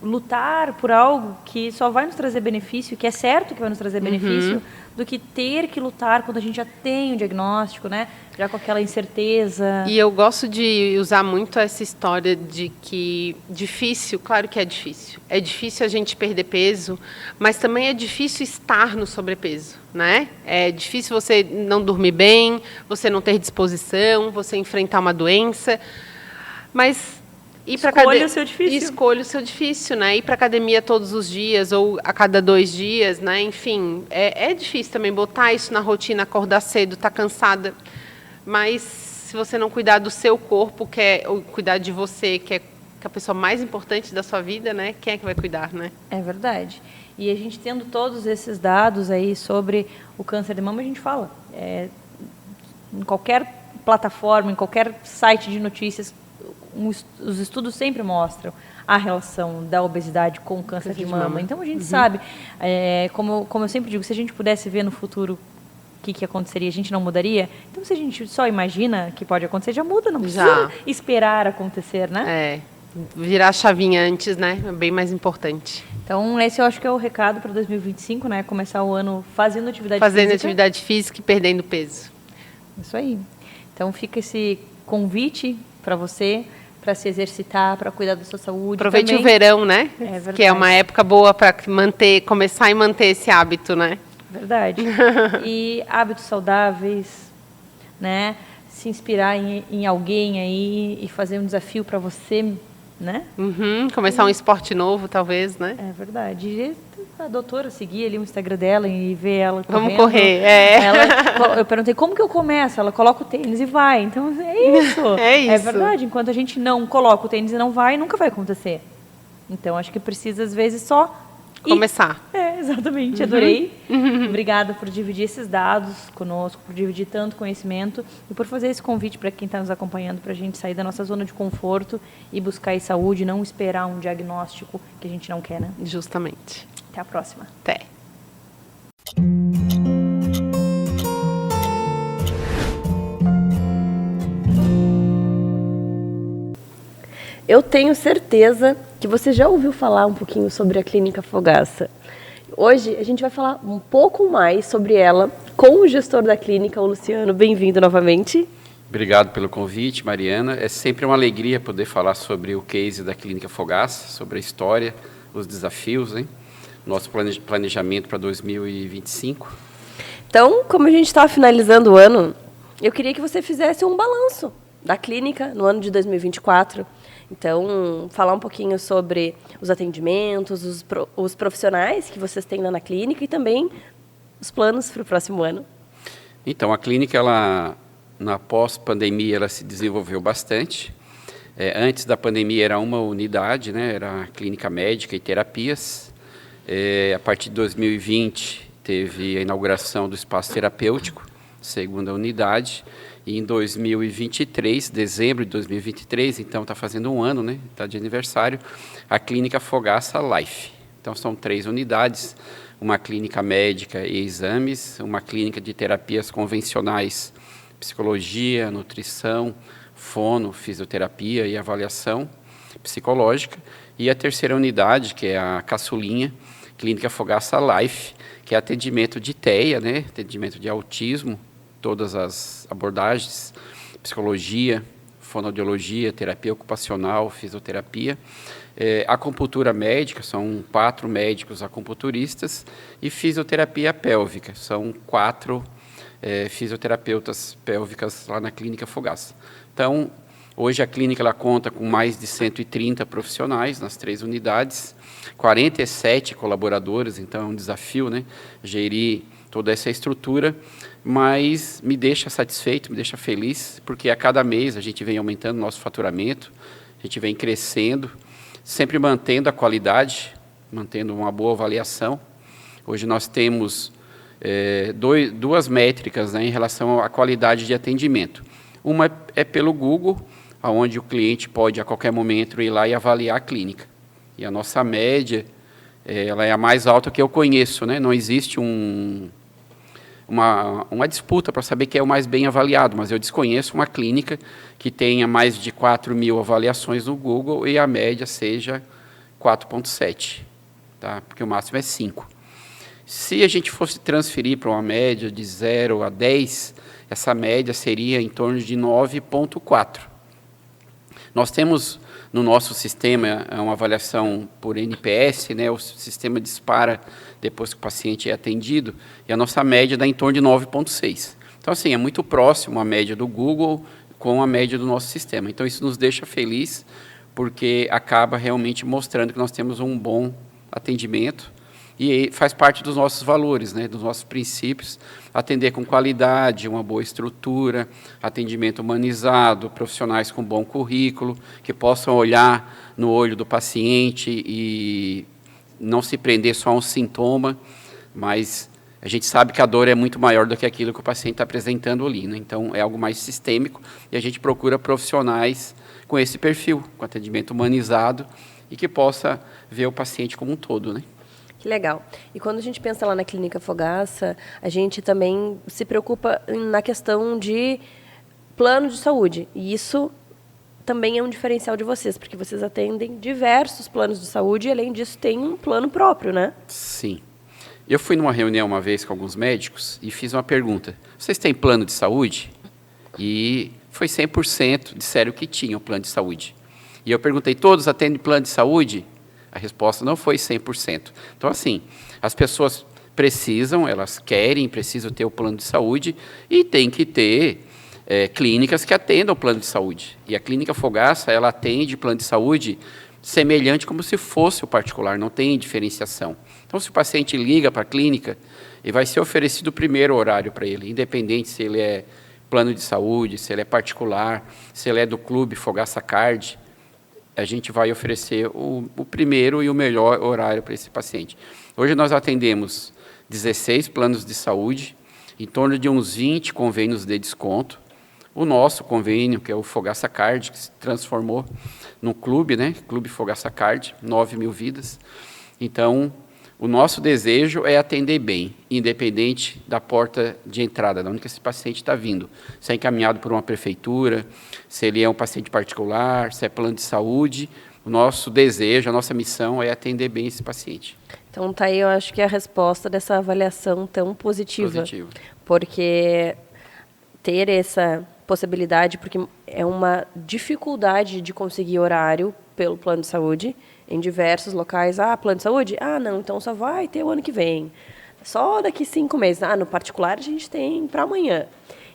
Speaker 1: lutar por algo que só vai nos trazer benefício, que é certo que vai nos trazer benefício, do que ter que lutar quando a gente já tem o diagnóstico, né? Já com aquela incerteza.
Speaker 5: E eu gosto de usar muito essa história de que difícil, claro que é difícil. É difícil a gente perder peso, mas também é difícil estar no sobrepeso, né? É difícil você não dormir bem, você não ter disposição, você enfrentar uma doença, mas
Speaker 1: escolha o seu difícil.
Speaker 5: Escolha o seu difícil, né? Ir para academia todos os dias ou a cada 2 dias, né? Enfim, é difícil também botar isso na rotina, acordar cedo, estar cansada. Mas se você não cuidar do seu corpo, ou cuidar de você, que é a pessoa mais importante da sua vida, né? Quem é que vai cuidar, né?
Speaker 1: É verdade. E a gente tendo todos esses dados aí sobre o câncer de mama, a gente fala. Em qualquer plataforma, em qualquer site de notícias, os estudos sempre mostram a relação da obesidade com o câncer de mama. Então, a gente sabe, como eu sempre digo, se a gente pudesse ver no futuro o que aconteceria, a gente não mudaria? Então, se a gente só imagina que pode acontecer, já muda, não precisa esperar acontecer, né?
Speaker 5: Virar a chavinha antes, né? É bem mais importante.
Speaker 1: Então, esse eu acho que é o recado para 2025, né? Começar o ano fazendo atividade física.
Speaker 5: Fazendo atividade física e perdendo peso.
Speaker 1: Isso aí. Então, fica esse convite para você, para se exercitar, para cuidar da sua saúde.
Speaker 5: Aproveite
Speaker 1: também.
Speaker 5: O verão, né?
Speaker 1: É verdade.
Speaker 5: Que é uma época boa para começar e manter esse hábito, né?
Speaker 1: Verdade. E hábitos saudáveis, né? Se inspirar em alguém aí e fazer um desafio para você, né?
Speaker 5: Começar um esporte novo, talvez, né?
Speaker 1: É verdade. E a doutora seguir ali o Instagram dela e ver ela correndo.
Speaker 5: Vamos correr,
Speaker 1: Eu perguntei, como que eu começo? Ela coloca o tênis e vai. Então, é isso.
Speaker 5: É isso.
Speaker 1: É verdade. Enquanto a gente não coloca o tênis e não vai, nunca vai acontecer. Então, acho que precisa, às vezes, só
Speaker 5: começar.
Speaker 1: Exatamente. Adorei. Obrigada por dividir esses dados conosco, por dividir tanto conhecimento e por fazer esse convite para quem está nos acompanhando, para a gente sair da nossa zona de conforto e buscar saúde, não esperar um diagnóstico que a gente não quer, né?
Speaker 5: Justamente.
Speaker 1: Até a próxima.
Speaker 5: Até.
Speaker 6: Eu tenho certeza que você já ouviu falar um pouquinho sobre a Clínica Fogaça. Hoje a gente vai falar um pouco mais sobre ela com o gestor da clínica, o Luciano. Bem-vindo novamente.
Speaker 7: Obrigado pelo convite, Mariana. É sempre uma alegria poder falar sobre o case da Clínica Fogaça, sobre a história, os desafios, hein? Nosso planejamento para 2025.
Speaker 6: Então, como a gente está finalizando o ano, eu queria que você fizesse um balanço da clínica no ano de 2024. Então, falar um pouquinho sobre os atendimentos, os profissionais que vocês têm lá na clínica e também os planos para o próximo ano.
Speaker 7: Então, a clínica, ela, na pós-pandemia, ela se desenvolveu bastante. Antes da pandemia era uma unidade, né? Era a clínica médica e terapias. A partir de 2020 teve a inauguração do espaço terapêutico, segunda unidade. E em 2023, dezembro de 2023, então está fazendo um ano, né? Está de aniversário, a clínica Fogaça Life. Então são 3 unidades, uma clínica médica e exames, uma clínica de terapias convencionais, psicologia, nutrição, fono, fisioterapia e avaliação psicológica. E a terceira unidade, que é a caçulinha, clínica Fogaça Life, que é atendimento de TEA, né? Atendimento de autismo, todas as abordagens, psicologia, fonoaudiologia, terapia ocupacional, fisioterapia, acupuntura médica, são 4 médicos acupunturistas, e fisioterapia pélvica, são 4 fisioterapeutas pélvicas lá na clínica Fogaça. Então, hoje a clínica ela conta com mais de 130 profissionais nas 3 unidades, 47 colaboradores, então é um desafio, né, gerir toda essa estrutura, mas me deixa satisfeito, me deixa feliz, porque a cada mês a gente vem aumentando o nosso faturamento, a gente vem crescendo, sempre mantendo a qualidade, mantendo uma boa avaliação. Hoje nós temos 2 métricas, né, em relação à qualidade de atendimento. Uma é pelo Google, onde o cliente pode a qualquer momento ir lá e avaliar a clínica. E a nossa média, ela é a mais alta que eu conheço, né? Não existe uma disputa para saber quem é o mais bem avaliado, mas eu desconheço uma clínica que tenha mais de 4.000 avaliações no Google e a média seja 4,7, tá? Porque o máximo é 5. Se a gente fosse transferir para uma média de 0 a 10, essa média seria em torno de 9,4. Nós temos no nosso sistema uma avaliação por NPS, né? O sistema dispara depois que o paciente é atendido, e a nossa média dá em torno de 9,6. Então, assim, é muito próximo a média do Google com a média do nosso sistema. Então, isso nos deixa feliz, porque acaba realmente mostrando que nós temos um bom atendimento, e faz parte dos nossos valores, né, dos nossos princípios, atender com qualidade, uma boa estrutura, atendimento humanizado, profissionais com bom currículo, que possam olhar no olho do paciente e não se prender só a um sintoma, mas a gente sabe que a dor é muito maior do que aquilo que o paciente está apresentando ali, né? Então, é algo mais sistêmico, e a gente procura profissionais com esse perfil, com atendimento humanizado, e que possa ver o paciente como um todo, né?
Speaker 6: Que legal. E quando a gente pensa lá na Clínica Fogaça, a gente também se preocupa na questão de plano de saúde. E isso também é um diferencial de vocês, porque vocês atendem diversos planos de saúde e, além disso, tem um plano próprio, né?
Speaker 7: Sim. Eu fui numa reunião uma vez com alguns médicos e fiz uma pergunta. Vocês têm plano de saúde? E foi 100%, disseram que tinham plano de saúde. E eu perguntei, todos atendem plano de saúde? A resposta não foi 100%. Então, assim, as pessoas precisam, elas querem, precisam ter o plano de saúde e tem que ter clínicas que atendam o plano de saúde. E a Clínica Fogaça, ela atende plano de saúde semelhante como se fosse o particular, não tem diferenciação. Então, se o paciente liga para a clínica, ele vai ser oferecido o primeiro horário para ele, independente se ele é plano de saúde, se ele é particular, se ele é do clube Fogaça Card, a gente vai oferecer o primeiro e o melhor horário para esse paciente. Hoje nós atendemos 16 planos de saúde, em torno de uns 20 convênios de desconto. O nosso convênio, que é o Fogaça Card, que se transformou num clube, né? Clube Fogaça Card, 9.000 vidas. Então, o nosso desejo é atender bem, independente da porta de entrada, de onde esse paciente está vindo. Se é encaminhado por uma prefeitura, se ele é um paciente particular, se é plano de saúde, o nosso desejo, a nossa missão é atender bem esse paciente.
Speaker 6: Então, tá aí, eu acho que é a resposta dessa avaliação tão positiva. Porque ter essa possibilidade, porque é uma dificuldade de conseguir horário pelo plano de saúde em diversos locais. Ah, plano de saúde? Ah, não, então só vai ter o ano que vem. Só daqui 5 meses. Ah, no particular a gente tem para amanhã.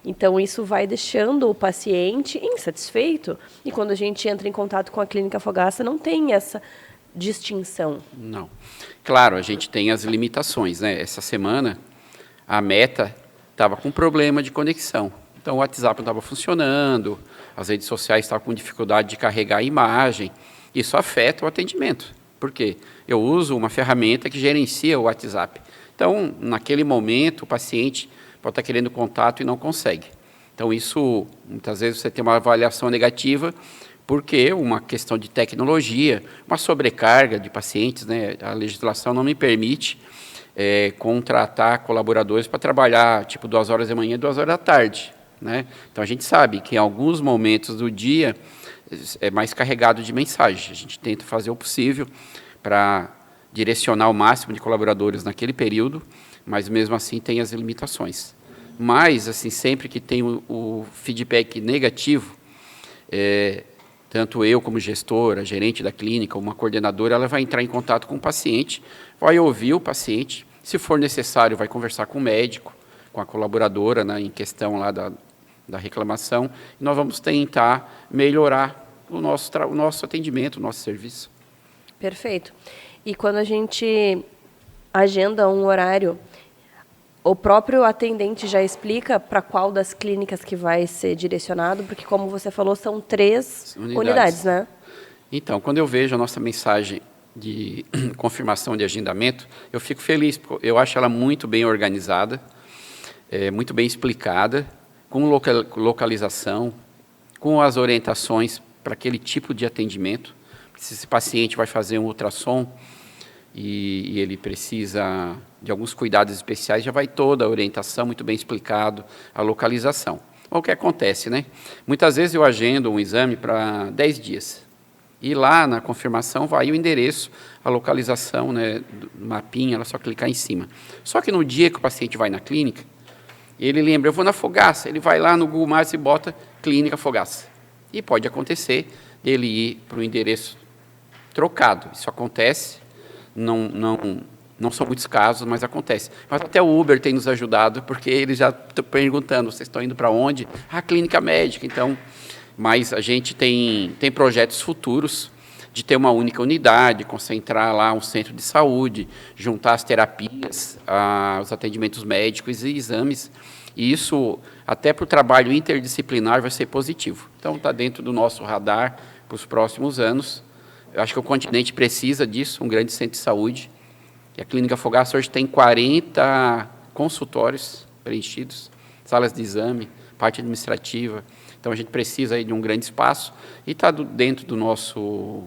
Speaker 6: Então, isso vai deixando o paciente insatisfeito. E quando a gente entra em contato com a Clínica Fogaça, não tem essa distinção.
Speaker 7: Não. Claro, a gente tem as limitações, né? Essa semana, a Meta estava com problema de conexão. Então, o WhatsApp não estava funcionando, as redes sociais estavam com dificuldade de carregar a imagem. Isso afeta o atendimento. Por quê? Eu uso uma ferramenta que gerencia o WhatsApp. Então, naquele momento, o paciente pode estar querendo contato e não consegue. Então, isso, muitas vezes, você tem uma avaliação negativa, porque uma questão de tecnologia, uma sobrecarga de pacientes, né? A legislação não me permite contratar colaboradores para trabalhar, tipo, 2 horas da manhã e 2 horas da tarde, né? Então, a gente sabe que em alguns momentos do dia é mais carregado de mensagem. A gente tenta fazer o possível para direcionar o máximo de colaboradores naquele período, mas mesmo assim tem as limitações. Mas, assim, sempre que tem o feedback negativo, tanto eu como gestora, gerente da clínica, uma coordenadora, ela vai entrar em contato com o paciente, vai ouvir o paciente, se for necessário, vai conversar com o médico, com a colaboradora, né, em questão lá da reclamação, e nós vamos tentar melhorar o nosso atendimento, o nosso serviço.
Speaker 6: Perfeito. E quando a gente agenda um horário, o próprio atendente já explica para qual das clínicas que vai ser direcionado, porque, como você falou, são 3 unidades, né?
Speaker 7: Então, quando eu vejo a nossa mensagem de confirmação de agendamento, eu fico feliz, porque eu acho ela muito bem organizada, muito bem explicada, com localização, com as orientações para aquele tipo de atendimento. Se esse paciente vai fazer um ultrassom e ele precisa de alguns cuidados especiais, já vai toda a orientação, muito bem explicado, a localização. O que acontece, né? Muitas vezes eu agendo um exame para 10 dias. E lá na confirmação vai o endereço, a localização, né, do mapinha, ela só clicar em cima. Só que no dia que o paciente vai na clínica, ele lembra, eu vou na Fogaça, ele vai lá no Google Maps e bota Clínica Fogaça. E pode acontecer dele ir para o endereço trocado. Isso acontece, não são muitos casos, mas acontece. Mas até o Uber tem nos ajudado, porque eles já estão perguntando, vocês estão indo para onde? Ah, clínica médica, então. Mas a gente tem projetos futuros de ter uma única unidade, concentrar lá um centro de saúde, juntar as terapias, os atendimentos médicos e exames. E isso, até para o trabalho interdisciplinar, vai ser positivo. Então, está dentro do nosso radar para os próximos anos. Eu acho que o continente precisa disso, um grande centro de saúde. E a Clínica Fogaça hoje tem 40 consultórios preenchidos, salas de exame, parte administrativa. Então, a gente precisa aí de um grande espaço e está dentro do nosso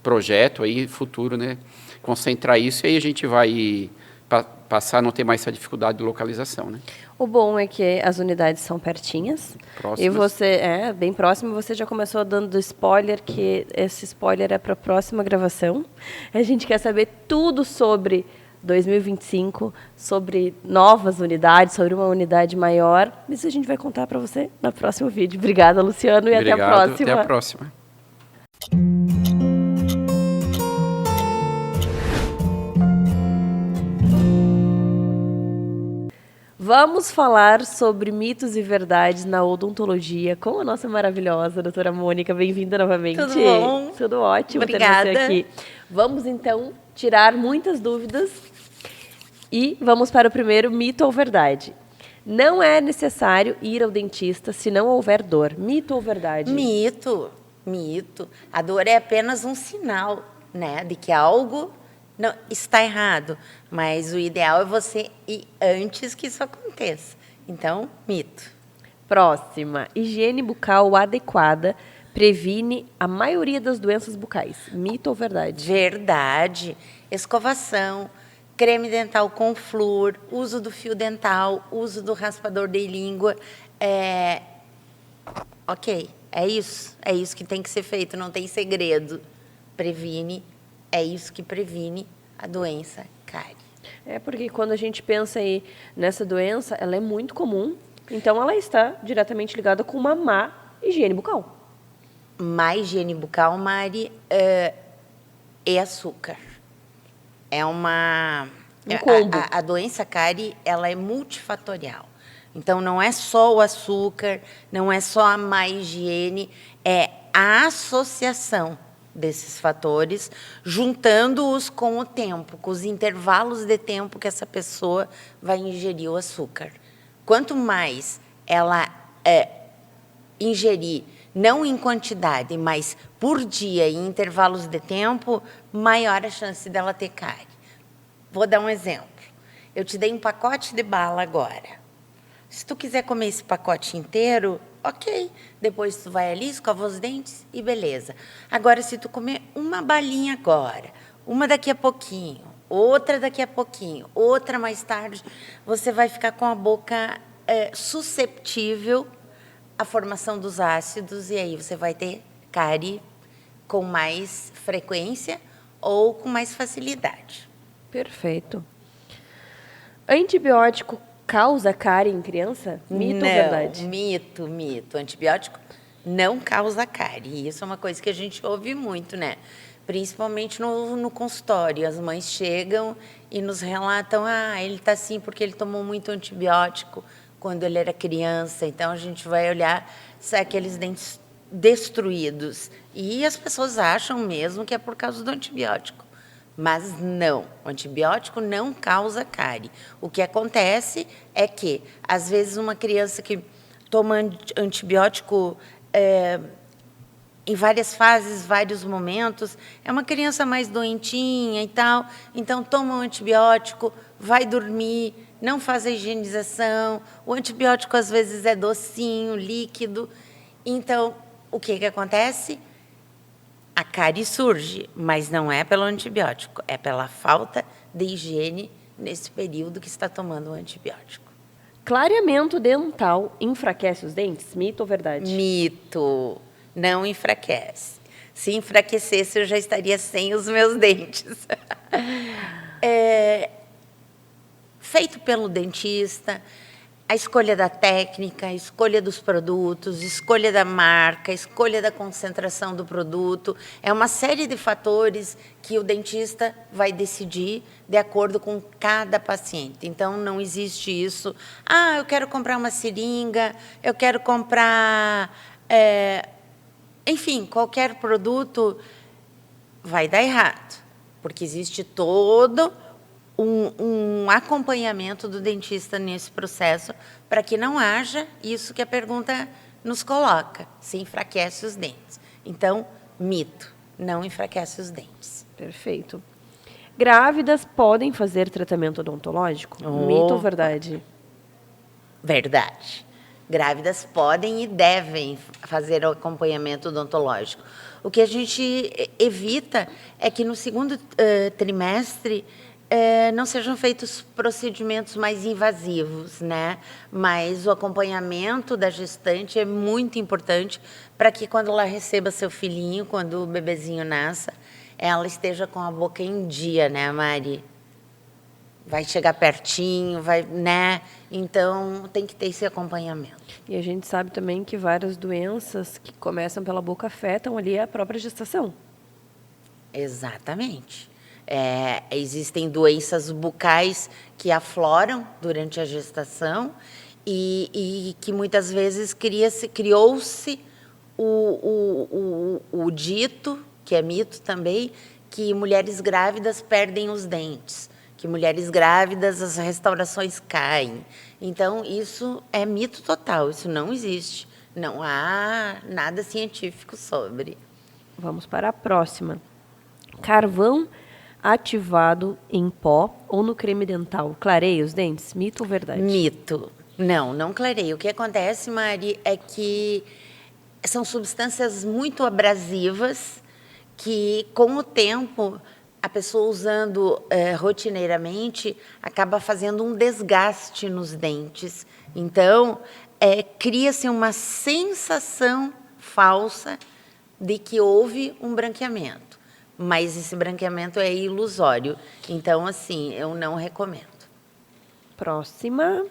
Speaker 7: projeto aí, futuro, né? Concentrar isso e aí a gente vai passar a não ter mais essa dificuldade de localização, né?
Speaker 6: O bom é que as unidades são pertinhas.
Speaker 7: Próximas.
Speaker 6: E você bem próximo. Você já começou dando spoiler, que esse spoiler é para a próxima gravação. A gente quer saber tudo sobre 2025, sobre novas unidades, sobre uma unidade maior. Isso a gente vai contar para você no próximo vídeo. Obrigada, Luciano, e
Speaker 7: Obrigado,
Speaker 6: até a próxima.
Speaker 7: Até a próxima.
Speaker 6: Vamos falar sobre mitos e verdades na odontologia com a nossa maravilhosa doutora Mônica. Bem-vinda novamente.
Speaker 8: Tudo bom?
Speaker 6: Tudo ótimo
Speaker 8: Obrigada.
Speaker 6: ter você aqui. Vamos, então, tirar muitas dúvidas e vamos para o primeiro mito ou verdade. Não é necessário ir ao dentista se não houver dor. Mito ou verdade?
Speaker 8: Mito. A dor é apenas um sinal, né, de que algo não está errado, mas o ideal é você ir antes que isso aconteça. Então, mito.
Speaker 6: Próxima. Higiene bucal adequada previne a maioria das doenças bucais. Mito ou verdade?
Speaker 8: Verdade. Escovação, creme dental com flúor, uso do fio dental, uso do raspador de língua. Ok, é isso que tem que ser feito, não tem segredo. Previne. É isso que previne a doença cárie.
Speaker 6: Porque quando a gente pensa nessa doença, ela é muito comum, então ela está diretamente ligada com uma má higiene bucal.
Speaker 8: Má higiene bucal, Mari, é açúcar. É uma
Speaker 6: Um combo.
Speaker 8: A doença cárie, ela é multifatorial. Então, não é só o açúcar, não é só a má higiene, é a associação desses fatores, juntando-os com o tempo, com os intervalos de tempo que essa pessoa vai ingerir o açúcar. Quanto mais ela ingerir, não em quantidade, mas por dia, em intervalos de tempo, maior a chance dela ter cárie. Vou dar um exemplo. Eu te dei um pacote de bala agora. Se tu quiser comer esse pacote inteiro, ok. Depois tu vai ali, escova os dentes e beleza. Agora, se tu comer uma balinha agora, uma daqui a pouquinho, outra daqui a pouquinho, outra mais tarde, você vai ficar com a boca susceptível à formação dos ácidos e aí você vai ter cárie com mais frequência ou com mais facilidade.
Speaker 6: Perfeito. Antibiótico causa cárie em criança? Mito ou verdade?
Speaker 8: Mito. Antibiótico não causa cárie. E isso é uma coisa que a gente ouve muito, né? Principalmente no consultório. As mães chegam e nos relatam, ele está assim porque ele tomou muito antibiótico quando ele era criança. Então, a gente vai olhar se é aqueles dentes destruídos. E as pessoas acham mesmo que é por causa do antibiótico. Mas não, o antibiótico não causa cárie. O que acontece é que, às vezes, uma criança que toma antibiótico em várias fases, vários momentos, é uma criança mais doentinha e tal, então toma um antibiótico, vai dormir, não faz a higienização, o antibiótico, às vezes, é docinho, líquido. Então, o que acontece? A cárie surge, mas não é pelo antibiótico, é pela falta de higiene nesse período que está tomando o antibiótico.
Speaker 6: Clareamento dental enfraquece os dentes? Mito ou verdade?
Speaker 8: Mito. Não enfraquece. Se enfraquecesse, eu já estaria sem os meus dentes. Feito pelo dentista, a escolha da técnica, a escolha dos produtos, escolha da marca, escolha da concentração do produto. É uma série de fatores que o dentista vai decidir de acordo com cada paciente. Então, não existe isso. Eu quero comprar uma seringa, eu quero comprar... enfim, qualquer produto vai dar errado, porque existe todo um acompanhamento do dentista nesse processo para que não haja isso que a pergunta nos coloca, se enfraquece os dentes. Então, mito, não enfraquece os dentes.
Speaker 6: Perfeito. Grávidas podem fazer tratamento odontológico? Mito ou verdade?
Speaker 8: Verdade. Grávidas podem e devem fazer o acompanhamento odontológico. O que a gente evita é que no segundo trimestre não sejam feitos procedimentos mais invasivos, né? Mas o acompanhamento da gestante é muito importante para que quando ela receba seu filhinho, quando o bebezinho nasça, ela esteja com a boca em dia, né, Mari? Vai chegar pertinho, né? Então, tem que ter esse acompanhamento.
Speaker 6: E a gente sabe também que várias doenças que começam pela boca afetam ali a própria gestação.
Speaker 8: Exatamente. Existem doenças bucais que afloram durante a gestação e que muitas vezes criou-se o dito, que é mito também, que mulheres grávidas perdem os dentes, que mulheres grávidas as restaurações caem. Então, isso é mito total, isso não existe. Não há nada científico sobre.
Speaker 6: Vamos para a próxima. Carvão ativado em pó ou no creme dental clareia os dentes? Mito ou verdade?
Speaker 8: Mito. Não clareia. O que acontece, Mari, é que são substâncias muito abrasivas que, com o tempo, a pessoa usando rotineiramente acaba fazendo um desgaste nos dentes. Então, cria-se uma sensação falsa de que houve um branqueamento. Mas esse branqueamento é ilusório. Então, assim, eu não recomendo.
Speaker 6: Próxima.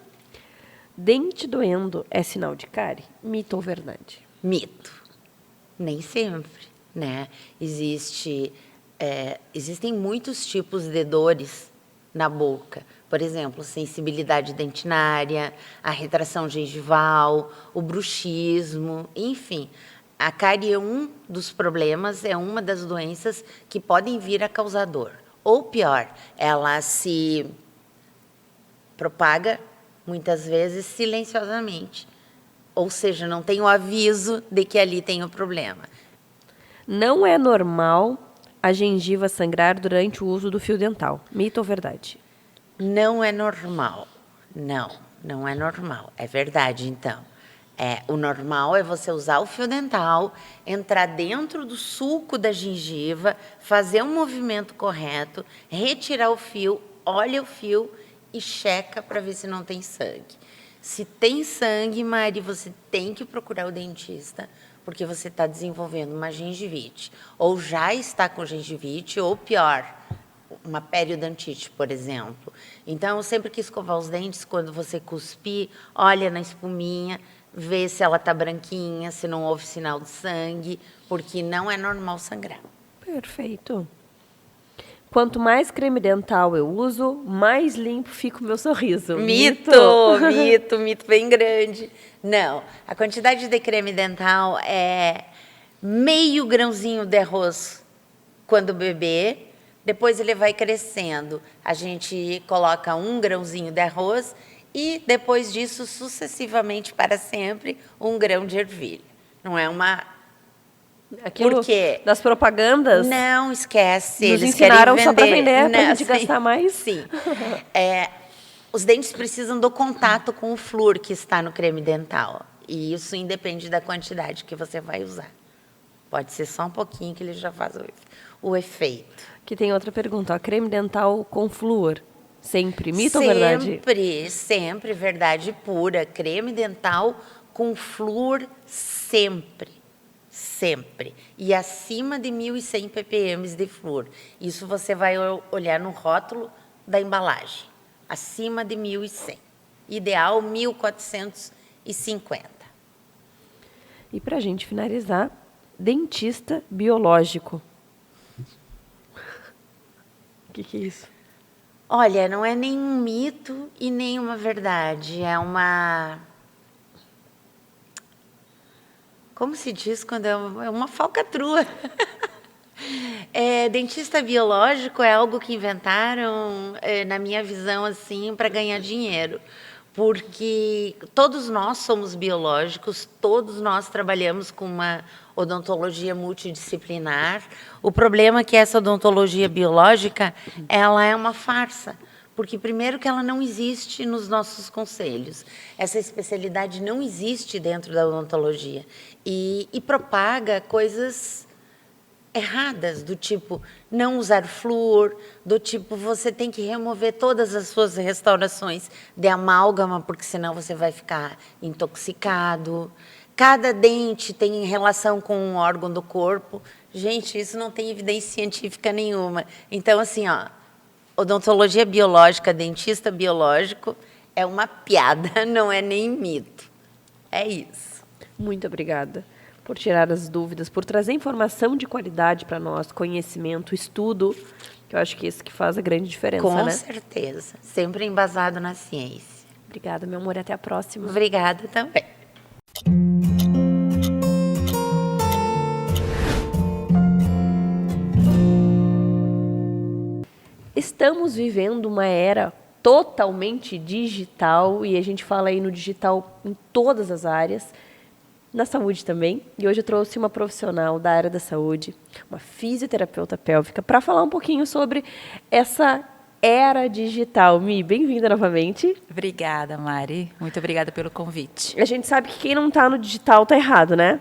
Speaker 6: Dente doendo é sinal de cárie? Mito ou verdade?
Speaker 8: Mito. Nem sempre, né? Existem muitos tipos de dores na boca. Por exemplo, sensibilidade dentinária, a retração gengival, o bruxismo, enfim. A cárie é um dos problemas, é uma das doenças que podem vir a causar dor. Ou pior, ela se propaga, muitas vezes, silenciosamente. Ou seja, não tem o aviso de que ali tem o problema.
Speaker 6: Não é normal a gengiva sangrar durante o uso do fio dental. Mito ou verdade?
Speaker 8: Não é normal. Não é normal. É verdade, então. O normal é você usar o fio dental, entrar dentro do sulco da gengiva, fazer um movimento correto, retirar o fio, olha o fio e checa para ver se não tem sangue. Se tem sangue, Mari, você tem que procurar o dentista, porque você está desenvolvendo uma gengivite. Ou já está com gengivite, ou pior, uma periodontite, por exemplo. Então, sempre que escovar os dentes, quando você cuspir, olha na espuminha, vê se ela está branquinha, se não houve sinal de sangue, porque não é normal sangrar.
Speaker 6: Perfeito. Quanto mais creme dental eu uso, mais limpo fica o meu sorriso.
Speaker 8: Mito bem grande. Não, a quantidade de creme dental é meio grãozinho de arroz quando bebê, depois ele vai crescendo. A gente coloca 1 grãozinho de arroz e depois disso, sucessivamente, para sempre, 1 grão de ervilha. Não é uma...
Speaker 6: Aquilo
Speaker 8: Por quê?
Speaker 6: das propagandas?
Speaker 8: Não, esquece.
Speaker 6: Nos
Speaker 8: Eles
Speaker 6: ensinaram
Speaker 8: querem
Speaker 6: só para
Speaker 8: vender.
Speaker 6: vender, para a
Speaker 8: Não,
Speaker 6: gente gastar mais?
Speaker 8: Sim. Os dentes precisam do contato com o flúor que está no creme dental. E isso independe da quantidade que você vai usar. Pode ser só um pouquinho que ele já faz o efeito.
Speaker 6: Aqui tem outra pergunta. Ó, creme dental com flúor. Sempre. Mito ou verdade?
Speaker 8: Sempre verdade pura. Creme dental com flúor sempre. Sempre. E acima de 1.100 ppm de flúor. Isso você vai olhar no rótulo da embalagem. Acima de 1.100. Ideal, 1.450.
Speaker 6: E para a gente finalizar, dentista biológico. O que é isso?
Speaker 8: Olha, não é nem um mito e nem uma verdade. É uma... Como se diz quando é uma falcatrua. Dentista biológico é algo que inventaram, na minha visão, assim, para ganhar dinheiro. Porque todos nós somos biológicos, todos nós trabalhamos com uma odontologia multidisciplinar. O problema é que essa odontologia biológica, ela é uma farsa. Porque, primeiro, que ela não existe nos nossos conselhos. Essa especialidade não existe dentro da odontologia. E propaga coisas erradas, do tipo não usar flúor, do tipo você tem que remover todas as suas restaurações de amálgama, porque senão você vai ficar intoxicado. Cada dente tem relação com um órgão do corpo. Gente, isso não tem evidência científica nenhuma. Então, assim, odontologia biológica, dentista biológico, é uma piada, não é nem mito. É isso.
Speaker 6: Muito obrigada por tirar as dúvidas, por trazer informação de qualidade para nós, conhecimento, estudo, que eu acho que é isso que faz a grande diferença, né?
Speaker 8: Com certeza. Sempre embasado na ciência.
Speaker 6: Obrigada, meu amor, e até a próxima.
Speaker 8: Obrigada também.
Speaker 6: Estamos vivendo uma era totalmente digital, e a gente fala aí no digital em todas as áreas, na saúde também. E hoje eu trouxe uma profissional da área da saúde, uma fisioterapeuta pélvica, para falar um pouquinho sobre essa era digital. Mi, bem-vinda novamente.
Speaker 9: Obrigada, Mari. Muito obrigada pelo convite.
Speaker 6: A gente sabe que quem não está no digital está errado, né?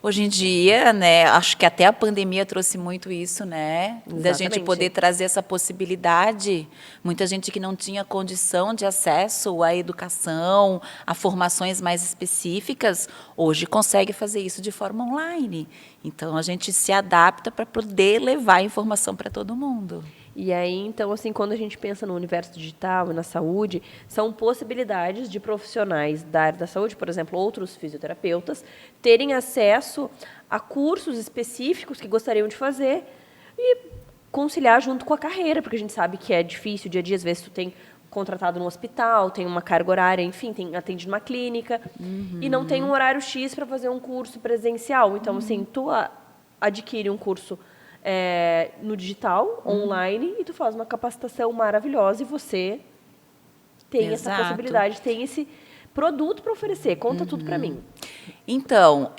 Speaker 9: Hoje em dia, né, acho que até a pandemia trouxe muito isso, né?
Speaker 6: Exatamente.
Speaker 9: Da gente poder trazer essa possibilidade. Muita gente que não tinha condição de acesso à educação, a formações mais específicas, hoje consegue fazer isso de forma online. Então, a gente se adapta para poder levar a informação para todo mundo.
Speaker 6: E aí, então, assim, quando a gente pensa no universo digital e na saúde, são possibilidades de profissionais da área da saúde, por exemplo, outros fisioterapeutas, terem acesso a cursos específicos que gostariam de fazer e conciliar junto com a carreira, porque a gente sabe que é difícil, dia a dia, às vezes tu tem contratado no hospital, tem uma carga horária, enfim, atende numa clínica, e não tem um horário X para fazer um curso presencial. Então, assim, tu adquire um curso no digital, online, e tu faz uma capacitação maravilhosa e você tem essa possibilidade, tem esse produto para oferecer. Conta tudo para mim.
Speaker 9: Então,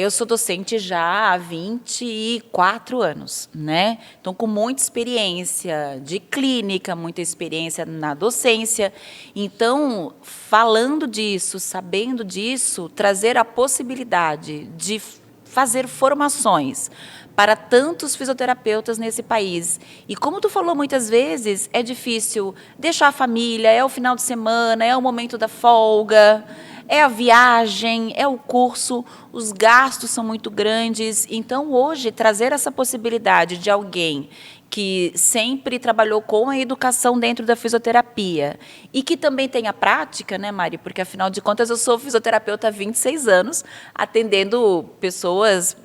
Speaker 9: eu sou docente já há 24 anos, né? Então, com muita experiência de clínica, muita experiência na docência. Então, falando disso, sabendo disso, trazer a possibilidade de fazer formações para tantos fisioterapeutas nesse país. E como tu falou muitas vezes, é difícil deixar a família, é o final de semana, é o momento da folga, é a viagem, é o curso, os gastos são muito grandes. Então, hoje, trazer essa possibilidade de alguém que sempre trabalhou com a educação dentro da fisioterapia e que também tem a prática, né, Mari? Porque, afinal de contas, eu sou fisioterapeuta há 26 anos, atendendo pessoas,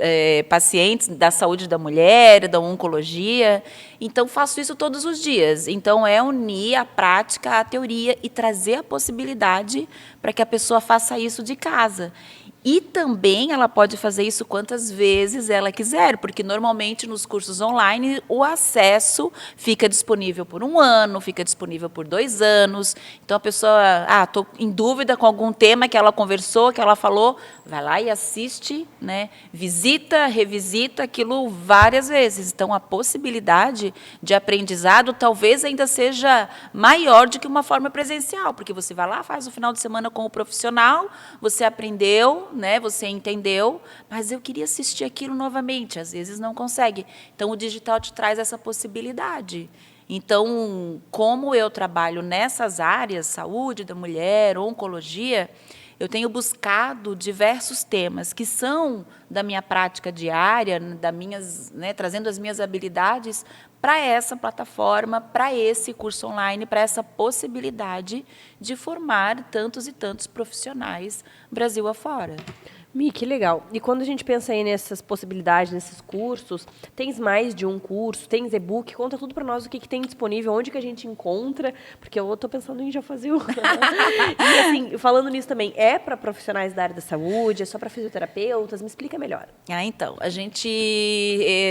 Speaker 9: pacientes da saúde da mulher, da oncologia. Então, faço isso todos os dias. Então, é unir a prática à teoria e trazer a possibilidade para que a pessoa faça isso de casa. E também ela pode fazer isso quantas vezes ela quiser, porque normalmente nos cursos online o acesso fica disponível por 1 ano, fica disponível por 2 anos. Então a pessoa, estou em dúvida com algum tema que ela conversou, que ela falou, vai lá e assiste, né? Visita, revisita aquilo várias vezes. Então a possibilidade de aprendizado talvez ainda seja maior do que uma forma presencial, porque você vai lá, faz o final de semana com o profissional, você aprendeu, né, você entendeu, mas eu queria assistir aquilo novamente, às vezes não consegue. Então, o digital te traz essa possibilidade. Então, como eu trabalho nessas áreas, saúde da mulher, oncologia, eu tenho buscado diversos temas que são da minha prática diária, trazendo as minhas habilidades para essa plataforma, para esse curso online, para essa possibilidade de formar tantos e tantos profissionais Brasil afora.
Speaker 6: Mi, que legal. E quando a gente pensa aí nessas possibilidades, nesses cursos, tens mais de um curso, tens e-book? Conta tudo para nós o que tem disponível, onde que a gente encontra, porque eu estou pensando em já fazer o... E assim, falando nisso também, é para profissionais da área da saúde, é só para fisioterapeutas? Me explica melhor.
Speaker 9: Então, a gente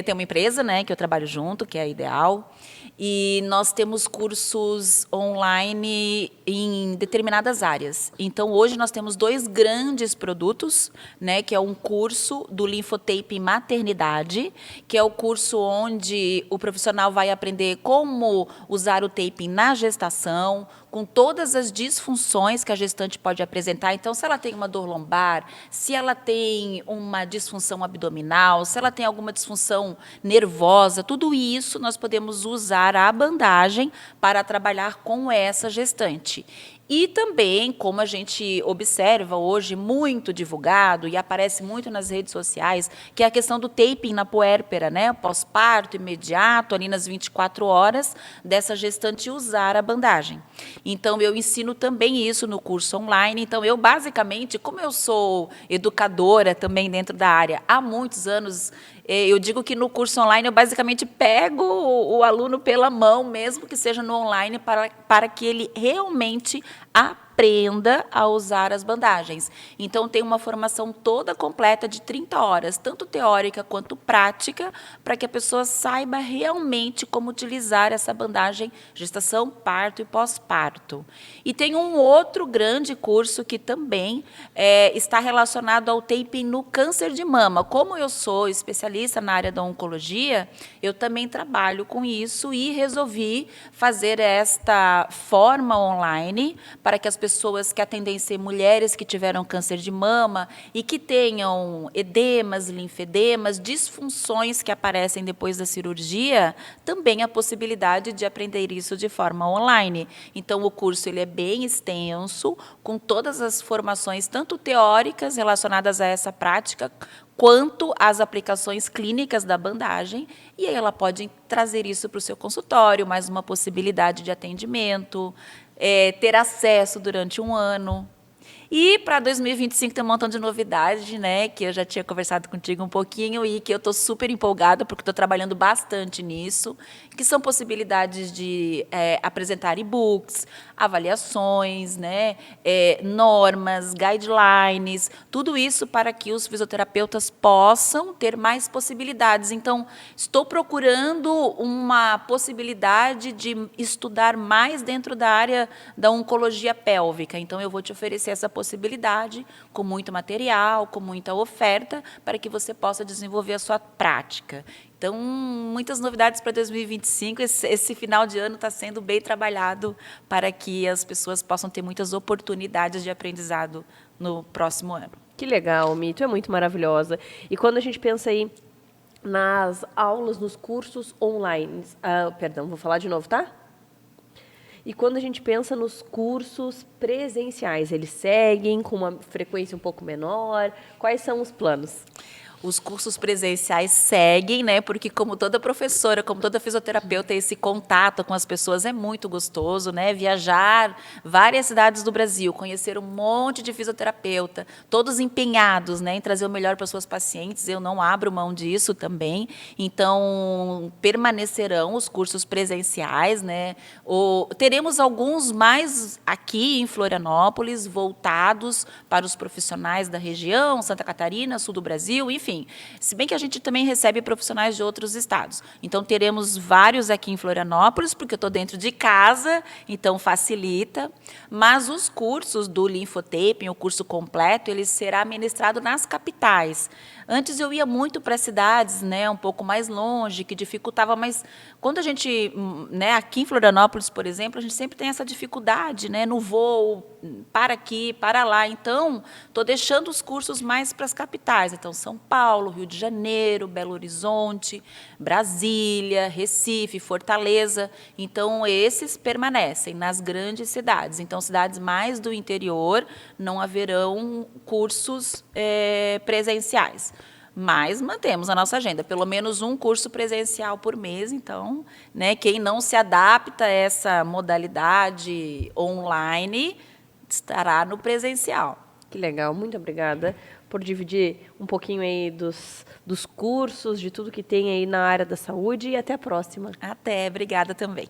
Speaker 9: tem uma empresa, né, que eu trabalho junto, que é a Ideal, e nós temos cursos online em determinadas áreas. Então, hoje nós temos 2 grandes produtos, né, que é um curso do Linfotape em maternidade, que é o curso onde o profissional vai aprender como usar o tape na gestação, com todas as disfunções que a gestante pode apresentar. Então, se ela tem uma dor lombar, se ela tem uma disfunção abdominal, se ela tem alguma disfunção nervosa, tudo isso nós podemos usar a bandagem para trabalhar com essa gestante. E também, como a gente observa hoje, muito divulgado e aparece muito nas redes sociais, que é a questão do taping na puérpera, né? Pós-parto imediato, ali nas 24 horas, dessa gestante usar a bandagem. Então, eu ensino também isso no curso online. Então, eu basicamente, como eu sou educadora também dentro da área há muitos anos, eu digo que no curso online eu basicamente pego o aluno pela mão, mesmo que seja no online, para que ele realmente aprenda a usar as bandagens. Então, tem uma formação toda completa de 30 horas, tanto teórica quanto prática, para que a pessoa saiba realmente como utilizar essa bandagem, gestação, parto e pós-parto. E tem um outro grande curso que também está relacionado ao taping no câncer de mama. Como eu sou especialista na área da oncologia, eu também trabalho com isso e resolvi fazer esta forma online para que as pessoas que atendem ser mulheres que tiveram câncer de mama e que tenham edemas, linfedemas, disfunções que aparecem depois da cirurgia, também a possibilidade de aprender isso de forma online. Então, o curso ele é bem extenso, com todas as formações, tanto teóricas relacionadas a essa prática, quanto as aplicações clínicas da bandagem, e aí ela pode trazer isso para o seu consultório, mais uma possibilidade de atendimento, ter acesso durante 1 ano. E para 2025 tem um montão de novidade, né, que eu já tinha conversado contigo um pouquinho e que eu estou super empolgada porque estou trabalhando bastante nisso, que são possibilidades de apresentar e-books, avaliações, né, normas, guidelines, tudo isso para que os fisioterapeutas possam ter mais possibilidades. Então, estou procurando uma possibilidade de estudar mais dentro da área da oncologia pélvica. Então, eu vou te oferecer essa possibilidade com muito material, com muita oferta, para que você possa desenvolver a sua prática. Então, muitas novidades para 2025. Esse final de ano está sendo bem trabalhado para que as pessoas possam ter muitas oportunidades de aprendizado no próximo ano.
Speaker 6: Que legal, Mi, tu é muito maravilhosa. E quando a gente pensa aí nas aulas, nos cursos online, perdão, vou falar de novo, tá? E quando a gente pensa nos cursos presenciais, eles seguem com uma frequência um pouco menor? Quais são os planos?
Speaker 9: Os cursos presenciais seguem, né? Porque como toda professora, como toda fisioterapeuta, esse contato com as pessoas é muito gostoso, né? Viajar várias cidades do Brasil, conhecer um monte de fisioterapeuta, todos empenhados, né, em trazer o melhor para suas pacientes. Eu não abro mão disso também. Então, permanecerão os cursos presenciais, né? Teremos alguns mais aqui em Florianópolis, voltados para os profissionais da região, Santa Catarina, sul do Brasil, enfim. Se bem que a gente também recebe profissionais de outros estados. Então, teremos vários aqui em Florianópolis, porque eu estou dentro de casa, então facilita. Mas os cursos do linfotaping, o curso completo, ele será ministrado nas capitais. Antes eu ia muito para cidades, né, um pouco mais longe, que dificultava, mas quando a gente, né, aqui em Florianópolis, por exemplo, a gente sempre tem essa dificuldade, né, no voo, para aqui, para lá. Então, estou deixando os cursos mais para as capitais. Então, São Paulo, Rio de Janeiro, Belo Horizonte, Brasília, Recife, Fortaleza. Então, esses permanecem nas grandes cidades. Então, cidades mais do interior não haverão cursos presenciais. Mas mantemos a nossa agenda, pelo menos um curso presencial por mês. Então, né, quem não se adapta a essa modalidade online estará no presencial.
Speaker 6: Que legal, muito obrigada por dividir um pouquinho aí dos cursos, de tudo que tem aí na área da saúde, e até a próxima.
Speaker 9: Até, obrigada também.